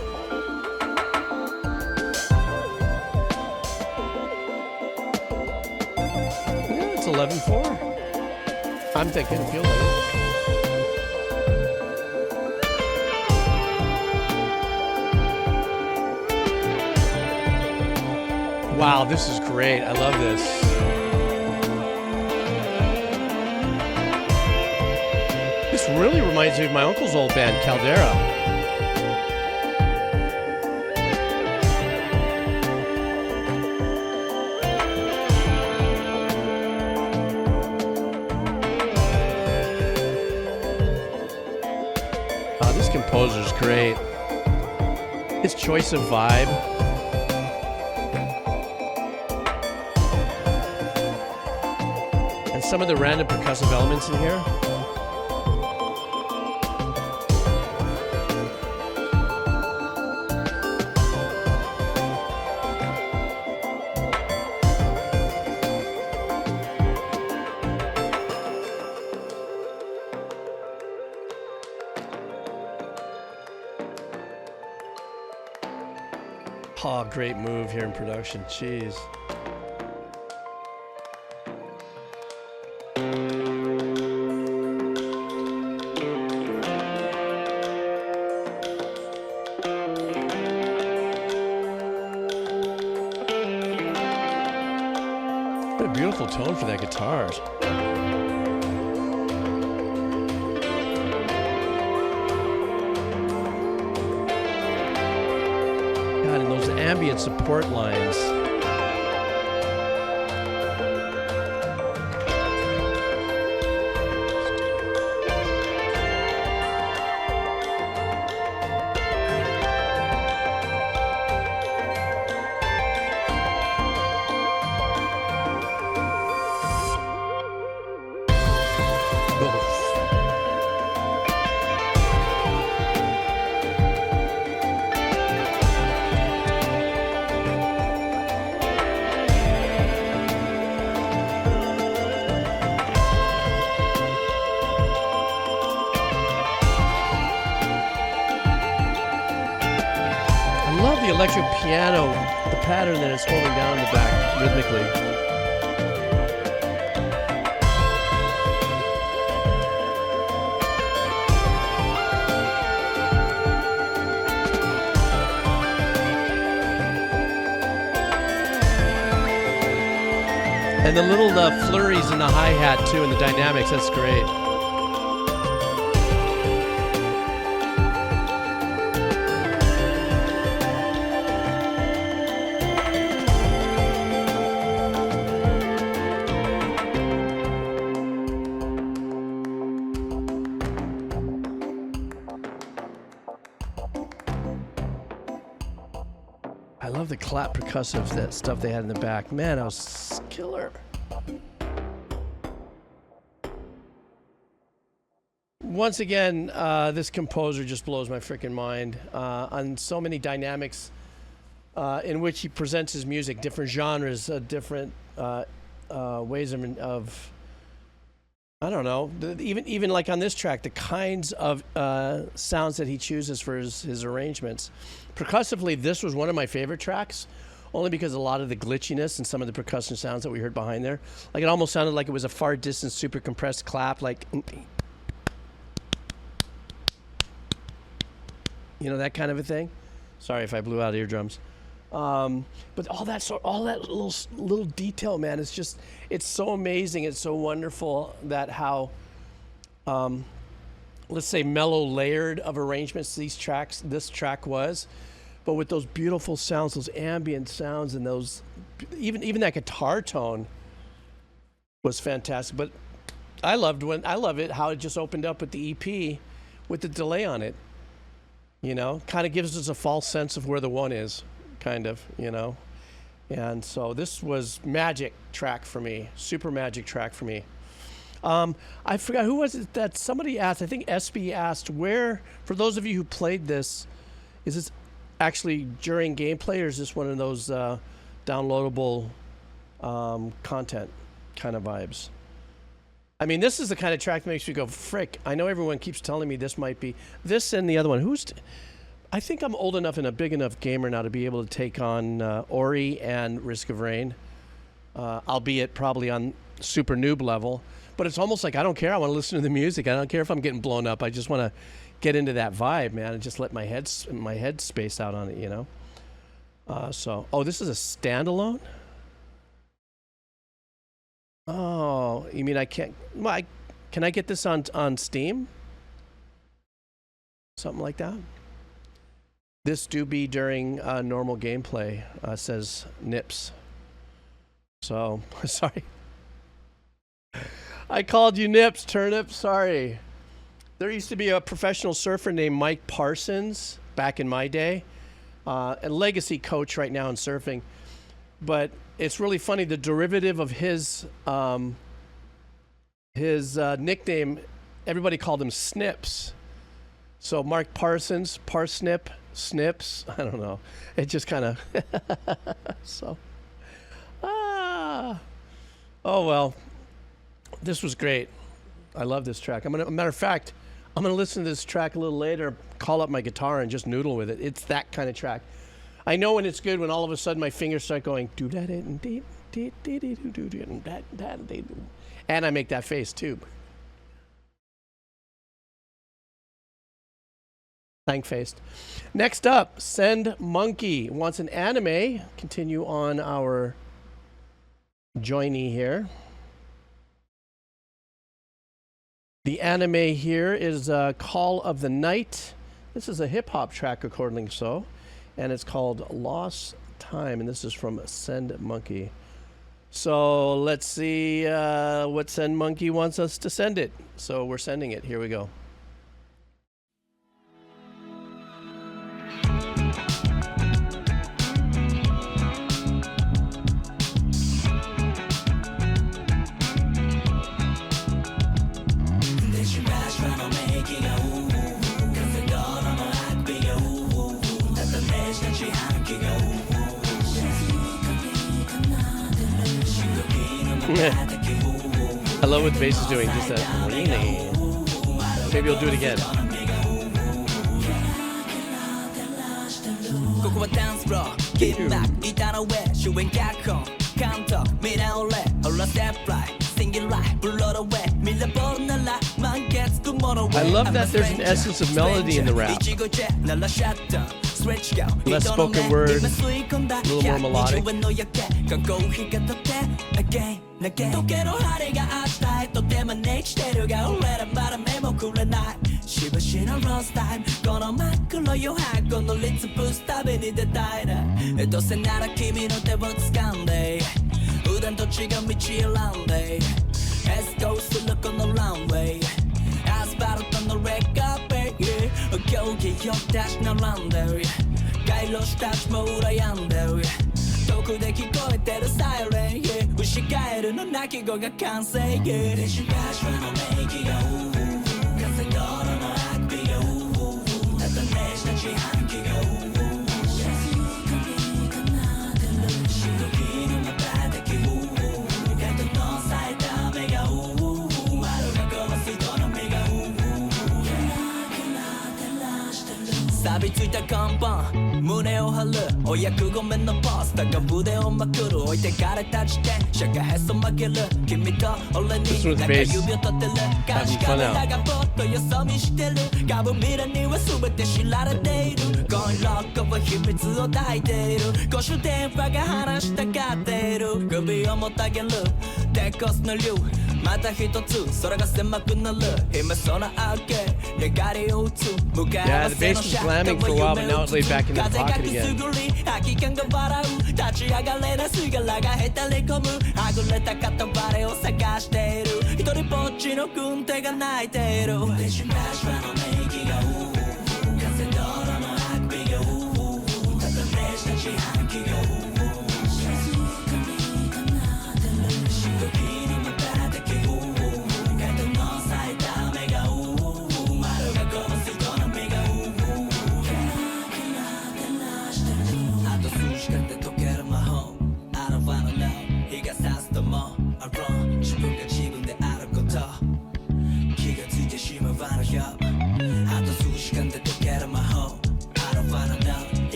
Yeah, it's 11/4. I'm thinking it feels like it. Wow, this is great. I love this. This really reminds me of my uncle's old band, Caldera. Oh, this composer's great. His choice of vibe. Some of the random percussive elements in here. Oh, great move here in production. Jeez. Tone for that guitar. God, and those ambient support lines. love the electric piano, the pattern that it's holding down in the back rhythmically. And the little flurries in the hi-hat too, and the dynamics, that's great. I love the clap percussive, that stuff they had in the back. Man, that was killer. Once again, this composer just blows my freaking mind on so many dynamics in which he presents his music, different genres, different ways of I don't know, even like on this track, the kinds of sounds that he chooses for his arrangements. Percussively, this was one of my favorite tracks, only because a lot of the glitchiness and some of the percussion sounds that we heard behind there, like it almost sounded like it was a far distance, super compressed clap, like, you know, that kind of a thing. Sorry if I blew out eardrums. But all that little detail, man, it's just, it's so amazing. It's so wonderful that how, let's say, mellow layered of arrangements this track was, but with those beautiful sounds, those ambient sounds, and those, even that guitar tone was fantastic. But I love it how it just opened up with the EP, with the delay on it. You know, kind of gives us a false sense of where the one is. Kind of, you know, and so this was magic track for me, super magic track for me. I forgot who was it that somebody asked. I think SB asked, where, for those of you who played this, is this actually during gameplay, or is this one of those downloadable content kind of vibes? I mean, this is the kind of track that makes you go, frick, I know everyone keeps telling me this might be this and the other one. I think I'm old enough and a big enough gamer now to be able to take on Ori and Risk of Rain, albeit probably on super noob level. But it's almost like I don't care. I want to listen to the music. I don't care if I'm getting blown up. I just want to get into that vibe, man, and just let my head space out on it, you know. Oh, this is a standalone. Oh, you mean I can't? Well, can I get this on Steam? Something like that. This do be during normal gameplay, says Nips. So, sorry. I called you Nips, Turnip, sorry. There used to be a professional surfer named Mike Parsons back in my day, a legacy coach right now in surfing. But it's really funny, the derivative of his nickname, everybody called him Snips. So Mark Parsons, Parsnip, Snips, I don't know. It just kind of, so, oh well, this was great. I love this track. Matter of fact, I'm gonna listen to this track a little later, call up my guitar and just noodle with it. It's that kind of track. I know when it's good when all of a sudden my fingers start going, and I make that face too. Thank-faced. Next up, Send Monkey wants an anime. Continue on our journey here. The anime here is Call of the Night. This is a hip-hop track, according so, and it's called Losstime, and this is from Send Monkey. So let's see what Send Monkey wants us to send it. So we're sending it. Here we go. I love what the bass is doing, just that. Maybe we'll do it again. こはダンスフロー金幕板の上主演脚本監督皆俺ほらステップライ Singing right blow away 見れぼるなら満月雲の上 I love that there's an essence of melody in the rap. Less spoken word, a little more melodic. 時計の針が明日へと手招きしてるが俺らまだ目もくれないしぶしのロースタイムこの真っ黒余白のリツブス旅に出たいなどうせなら君の手を掴んで普段と違う道選んでエスコーするこのランウェイアスファルトのレッカーペイ競技よたし並んで街路樹たちも羨んで遠くで聞こえてるサイレン、yeah、牛ガエルの鳴き声が完成、yeah、レジ柱の名義が風道路のあくびがただねした自販機が静かに奏でる白木の瞬き角の咲いた目が丸がこぼす人の目が錆びついた看板胸を張るお役御免のポスターが腕をまくる置いてかれた自転車がへそ曲げる君と俺に中指を立てる監視カメラがぼっとよそ見してる株未来には全て知られているコインロックは秘密を抱いている公衆電話が話したがっている首をもたげるテコスの竜また一つ空が狭くなる今空明け願いを打つ向かい合わせのシャッターを夢打つ風がくすぐり空き缶が笑う立ち上がれなすがらがへたり込むはぐれた片割れを探している一人ぼっちの軍手が泣いているレジュラシュラの名義が風道路のあくびがただねした自販機が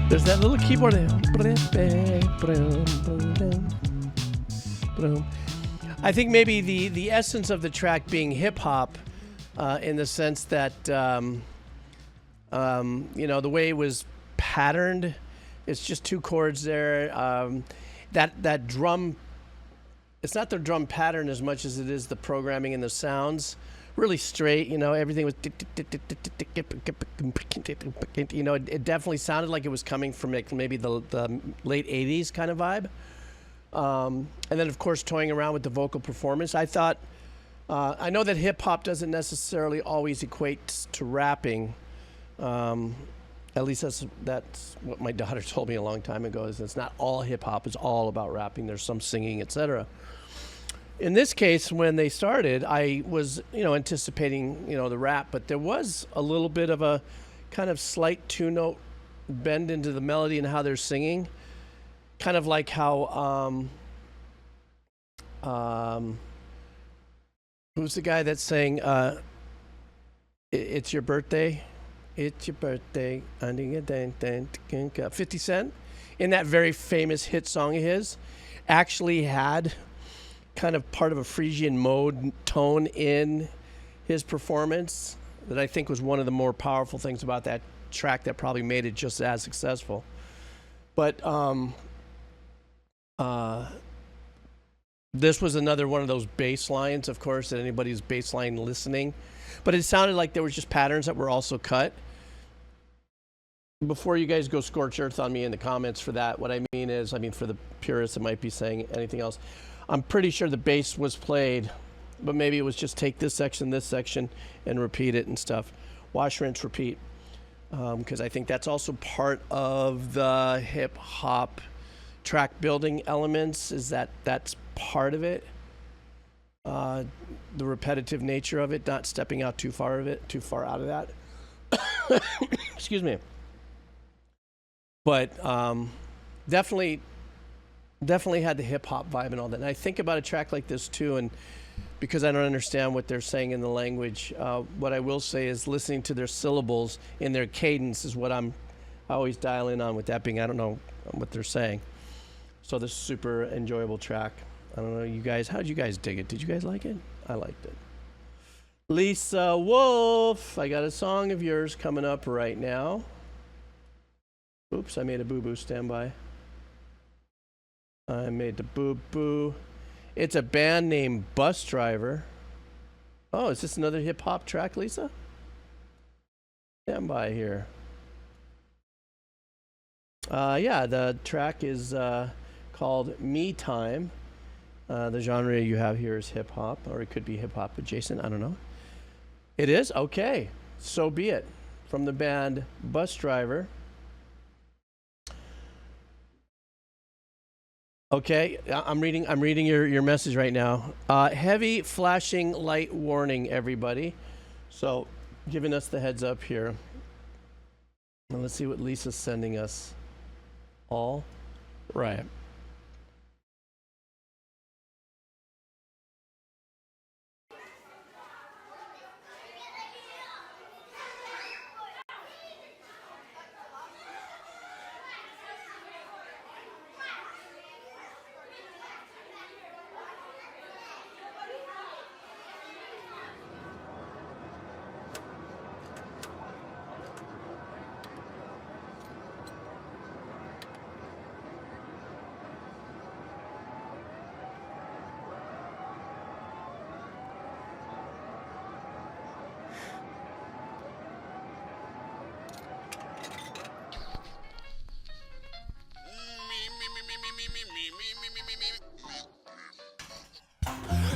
There's that little keyboard. I think maybe the essence of the track being hip hop, in the sense that you know, the way it was patterned, it's just two chords there. That drum, it's not the drum pattern as much as it is the programming and the sounds. Really straight, you know, everything was, you know, it definitely sounded like it was coming from maybe the late 80s kind of vibe. And then, of course, toying around with the vocal performance. I thought, I know that hip hop doesn't necessarily always equate to rapping. At least that's what my daughter told me a long time ago, is it's not all hip hop, it's all about rapping. There's some singing, etc. In this case, when they started, I was, you know, anticipating, you know, the rap, but there was a little bit of a kind of slight two-note bend into the melody and how they're singing, kind of like how who's the guy that sang "It's Your Birthday, It's Your Birthday," 50 Cent, in that very famous hit song of his, actually had kind of part of a Frisian mode tone in his performance that I think was one of the more powerful things about that track that probably made it just as successful. But this was another one of those bass lines, of course, that anybody's bass line listening. But it sounded like there was just patterns that were also cut. Before you guys go scorch earth on me in the comments for that, what I mean is, for the purists that might be saying anything else, I'm pretty sure the bass was played, but maybe it was just take this section, and repeat it and stuff. Wash, rinse, repeat. Because I think that's also part of the hip-hop track building elements, is that's part of it. The repetitive nature of it, not stepping out too far out of that. Excuse me. But definitely had the hip hop vibe and all that. And I think about a track like this too, and because I don't understand what they're saying in the language, what I will say is listening to their syllables in their cadence is what I always dial in on. With that being, I don't know what they're saying. So this is a super enjoyable track. I don't know, you guys, how'd you guys dig it? Did you guys like it? I liked it. Lisa Wolf, I got a song of yours coming up right now. Oops, I made a boo-boo. Stand by. I made the boo-boo. It's a band named Busdriver. Oh, is this another hip-hop track, Lisa? Stand by here. Yeah, the track is called Me Time. The genre you have here is hip-hop, or it could be hip-hop adjacent. I don't know. It is? Okay. So be it. From the band Busdriver. Okay, I'm reading your message right now. Heavy flashing light warning, everybody. So, giving us the heads up here. And let's see what Lisa's sending us. All right.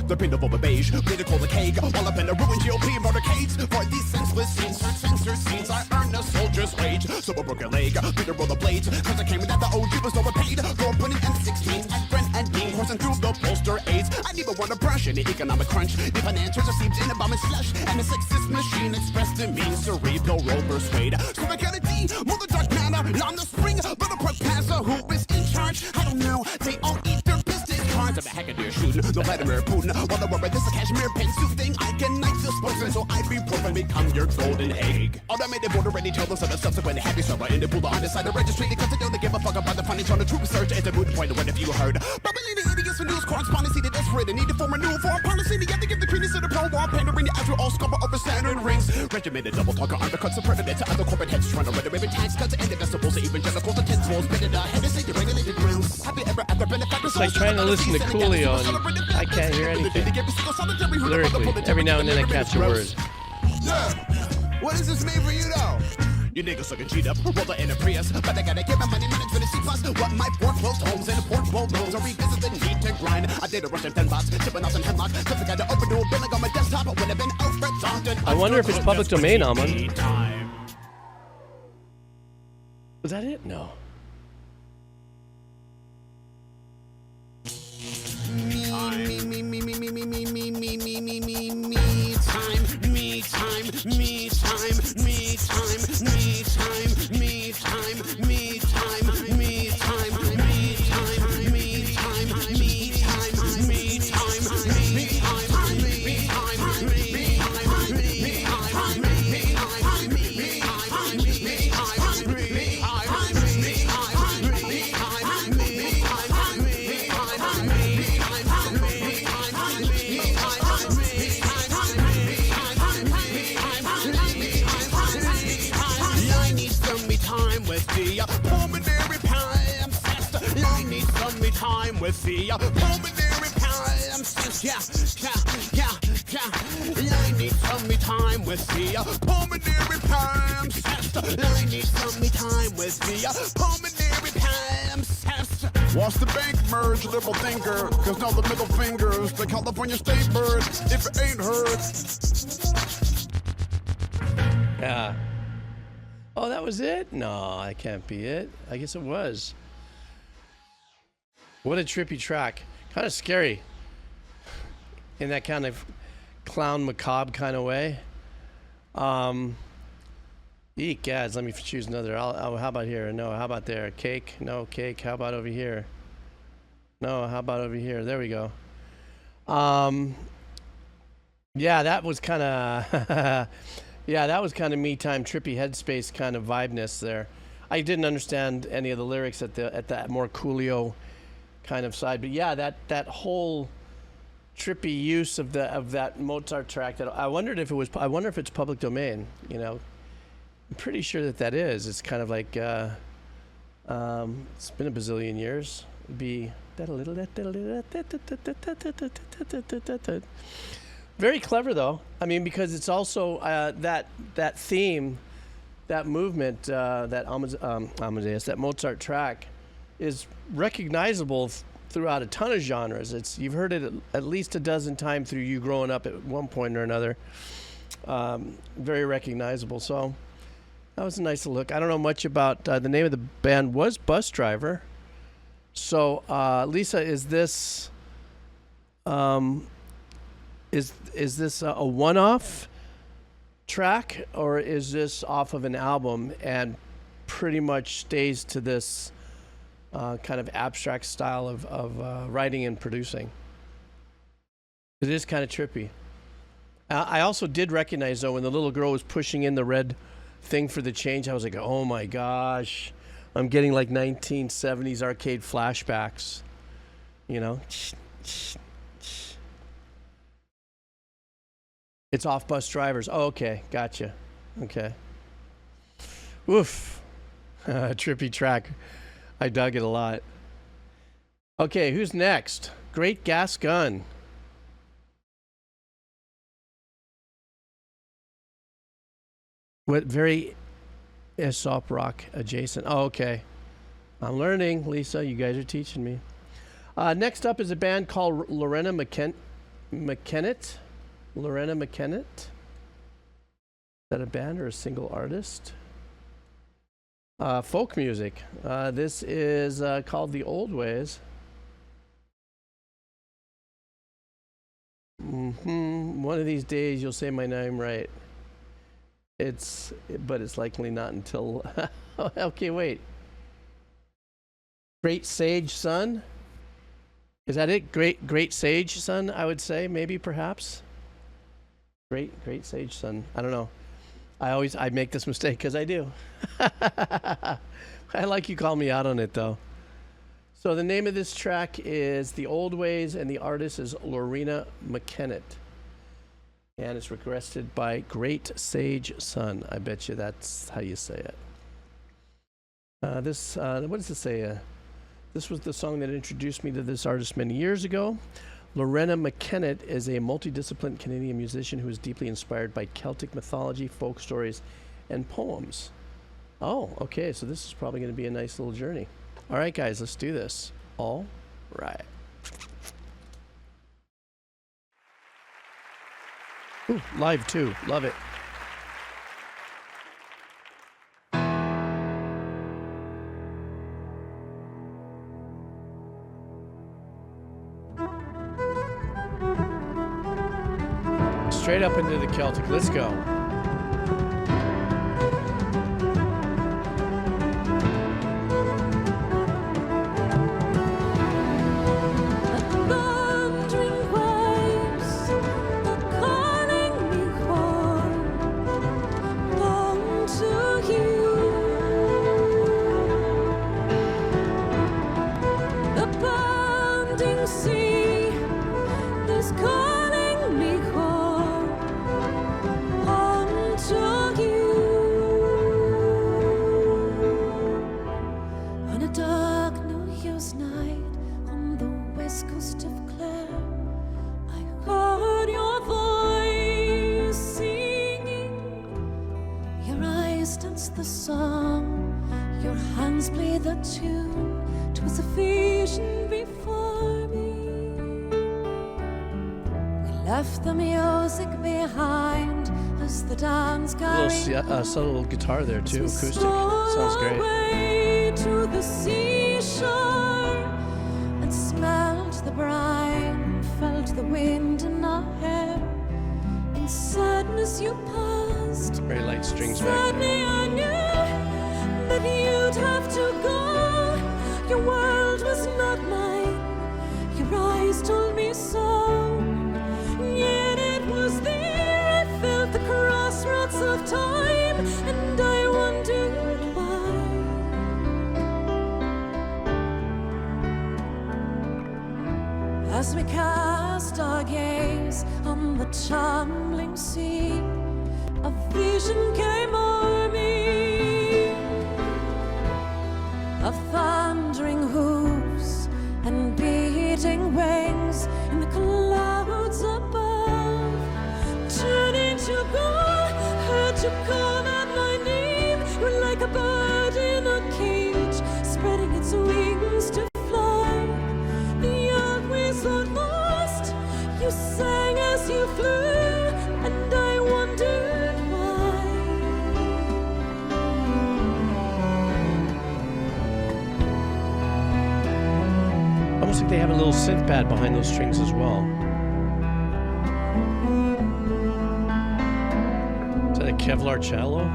The paint of a beige, critical the cake, all up in the ruined GOP motorcades. For these senseless scenes, censor scenes, I earned a soldier's wage. So I broke a leg, Peter roll the blades, cause I came in that the OG was overpaid. Go putting M16 at Brent and Dean, coursing through the poster aids. I never want to brush any economic crunch. The financiers are seems in a bomb and slush, and a sexist machine expressed in me, cerebral role persuade. So I got a D, move the dark manner, on the spring, but a professor who is in charge. I don't know, they all eat their business cards. I'm a hackadeer shooting, no Vladimir Putin. While the rubber, this is a cashmere pantsuit thing. I can knife the spokesman, so ibuprofen become your golden egg. Automated border ready, tell them so the subsequent happy server in the pool on the side of registry because they don't give a fuck about the findings on the true research. It's a moot point of what have you heard. Bubbling the idiots for news correspondency, the desperate, the need to form a new foreign policy. They have to give the credence to the pro-war pandering as we all scupper over Saturn rings. Regimented double talker undercuts the predator to other corporate heads trying to run away with tax cuts and investors to evangelicals, the tents walls, better the head is the regulated grounds. Have you ever after benefactors? It's like trying to listen to Coolio and I can't hear anything. Lyrically, every now and then I catch a word. Yeah, what does this mean for you though? You niggas looking cheat up, roll in a Prius, but I gotta give my money minutes for the C+. What my pork closed homes and pork roll rooms, I revisit the need to grind. I did a Russian 10 bots, tipping off some hemlock, cause I got to open door billing on my desktop, when I've been over exhausted. I wonder if it's public domain, Almond. Was that it? No. With the pulmonary palimpsest, I need some me time with the pulmonary palimpsest. I need some me time with the pulmonary palimpsest. Watch the bank merge, liberal thinker, cause now the middle fingers, the California state bird, if it ain't heard. Yeah. Oh, that was it? No, that can't be it. I guess it was. What a trippy track. Kind of scary. In that kind of clown macabre kind of way. Eek, guys, let me choose another. How about here? No, how about there? Cake? No, cake. How about over here? No, how about over here? There we go. Yeah, that was kind of yeah, that was kind of me time, trippy headspace kind of vibeness there. I didn't understand any of the lyrics at that more Coolio kind of side, but yeah, that whole trippy use of that Mozart track. That I wonder if it's public domain. You know, I'm pretty sure that is. It's kind of like it's been a bazillion years. It'd be very clever though. I mean, because it's also that theme, that movement, that Amadeus, that Mozart track, is recognizable throughout a ton of genres. You've heard it at least a dozen times through you growing up at one point or another. Very recognizable. So that was a nice look. I don't know much about the name of the band was Busdriver. So Lisa, is this is this a one-off track, or is this off of an album and pretty much stays to this kind of abstract style of writing and producing? It is kind of trippy. I also did recognize, though, when the little girl was pushing in the red thing for the change, I was like, oh my gosh, I'm getting like 1970s arcade flashbacks, you know? It's off Busdrivers. Oh, okay, gotcha. Okay. Woof. Trippy track. I dug it a lot. Okay, who's next? Great Gas Gun. What, very Aesop rock adjacent. Oh, okay. I'm learning, Lisa. You guys are teaching me. Next up is a band called Loreena McKennitt. Loreena McKennitt. Is that a band or a single artist? Folk music. This is called The Old Ways. One of these days you'll say my name right. But it's likely not until. Okay, wait. Great Sage Sun. Is that it? Great Sage Sun, I would say, maybe, perhaps. Great Sage Sun. I don't know. I make this mistake because I do. I like you call me out on it, though. So the name of this track is The Old Ways, and the artist is Loreena McKennitt. And it's requested by Great Sage Sun. I bet you that's how you say it. What does it say? This was the song that introduced me to this artist many years ago. Loreena McKennitt is a multidisciplinary Canadian musician who is deeply inspired by Celtic mythology, folk stories, and poems. Oh, okay, so this is probably going to be a nice little journey. All right, guys, let's do this. All right. Ooh, live too. Love it. Straight up into the Celtic. Let's go. Subtle guitar there too, acoustic. Sounds great. To the seashore and smelled the brine, felt the wind in our hair. In sadness you passed. Very light strings back there. gone, and I wondered why. As we cast our gaze on the tumbling sea, a vision came o'er me of thundering hooves and beating wings in the clouds above. Turning to go, heard you call out my name. You were like a bird in a cage, spreading its wings to fly. The old whistle lost, you sang as you flew, and I wondered why. Almost like they have a little synth pad behind those strings as well. Is that a Kevlar cello?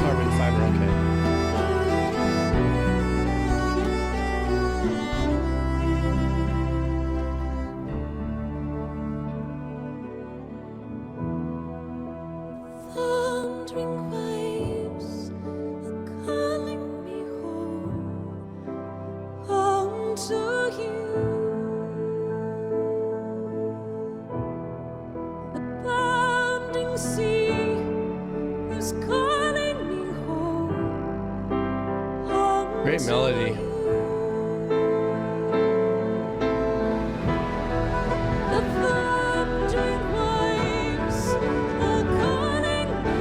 Carbon fiber, okay. Thundering waves are calling me home to you. The bounding sea is calling me home Great to melody. you. The thundering waves are calling me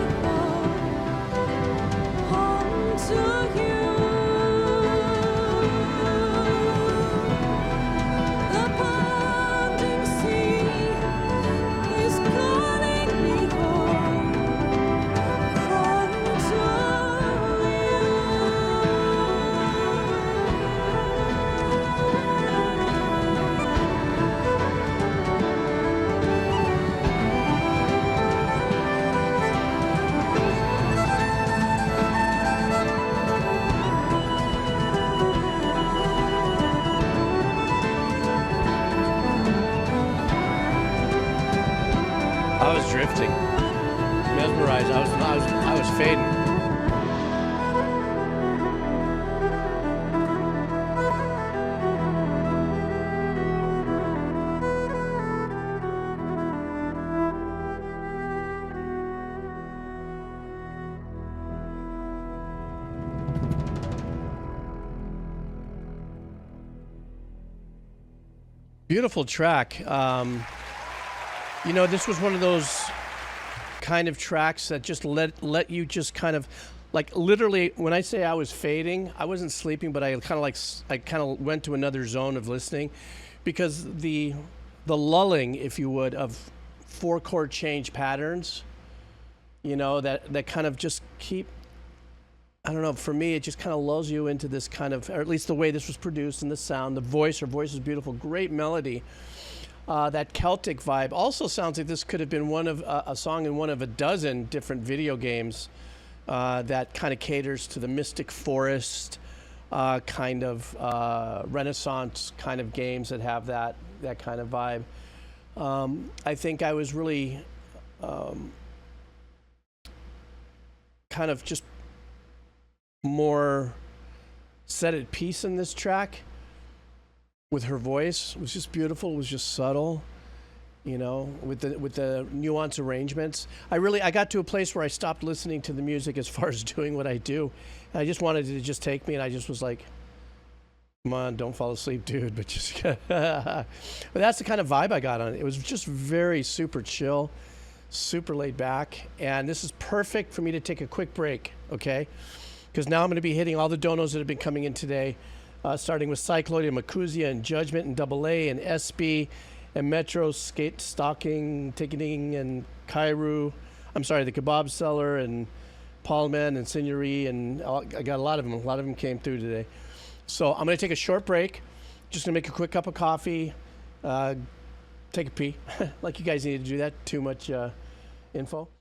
home to you. The bounding sea is calling me home to I was drifting, mesmerized. I was fading. Beautiful track. You know, this was one of those kind of tracks that just let you just kind of, like, literally, when I say I was fading, I wasn't sleeping, but I kind of went to another zone of listening, because the lulling, if you would, of 4-chord change patterns, you know, that kind of just keep, I don't know, for me, it just kind of lulls you into this kind of, or at least the way this was produced and the sound, her voice is beautiful, great melody. That Celtic vibe also sounds like this could have been one of a song in one of a dozen different video games that kind of caters to the mystic forest kind of Renaissance kind of games that have that kind of vibe. I think I was really kind of just more set at peace in this track. With her voice, it was just beautiful. It was just subtle, you know, with the nuanced arrangements. I got to a place where I stopped listening to the music as far as doing what I do, and I just wanted it to just take me. And I just was like, "Come on, don't fall asleep, dude." But just, but that's the kind of vibe I got on it. It was just very super chill, super laid back, and this is perfect for me to take a quick break, okay? Because now I'm going to be hitting all the donos that have been coming in today. Starting with Cycloid and Macuzia and Judgment and AA and SB and Metro, Skate Stalking, Ticketing and Kairu. I'm sorry, the Kebab Seller and Paulman and Signori, and I got a lot of them. A lot of them came through today. So I'm going to take a short break. Just going to make a quick cup of coffee, take a pee. Like you guys need to do that. Too much info.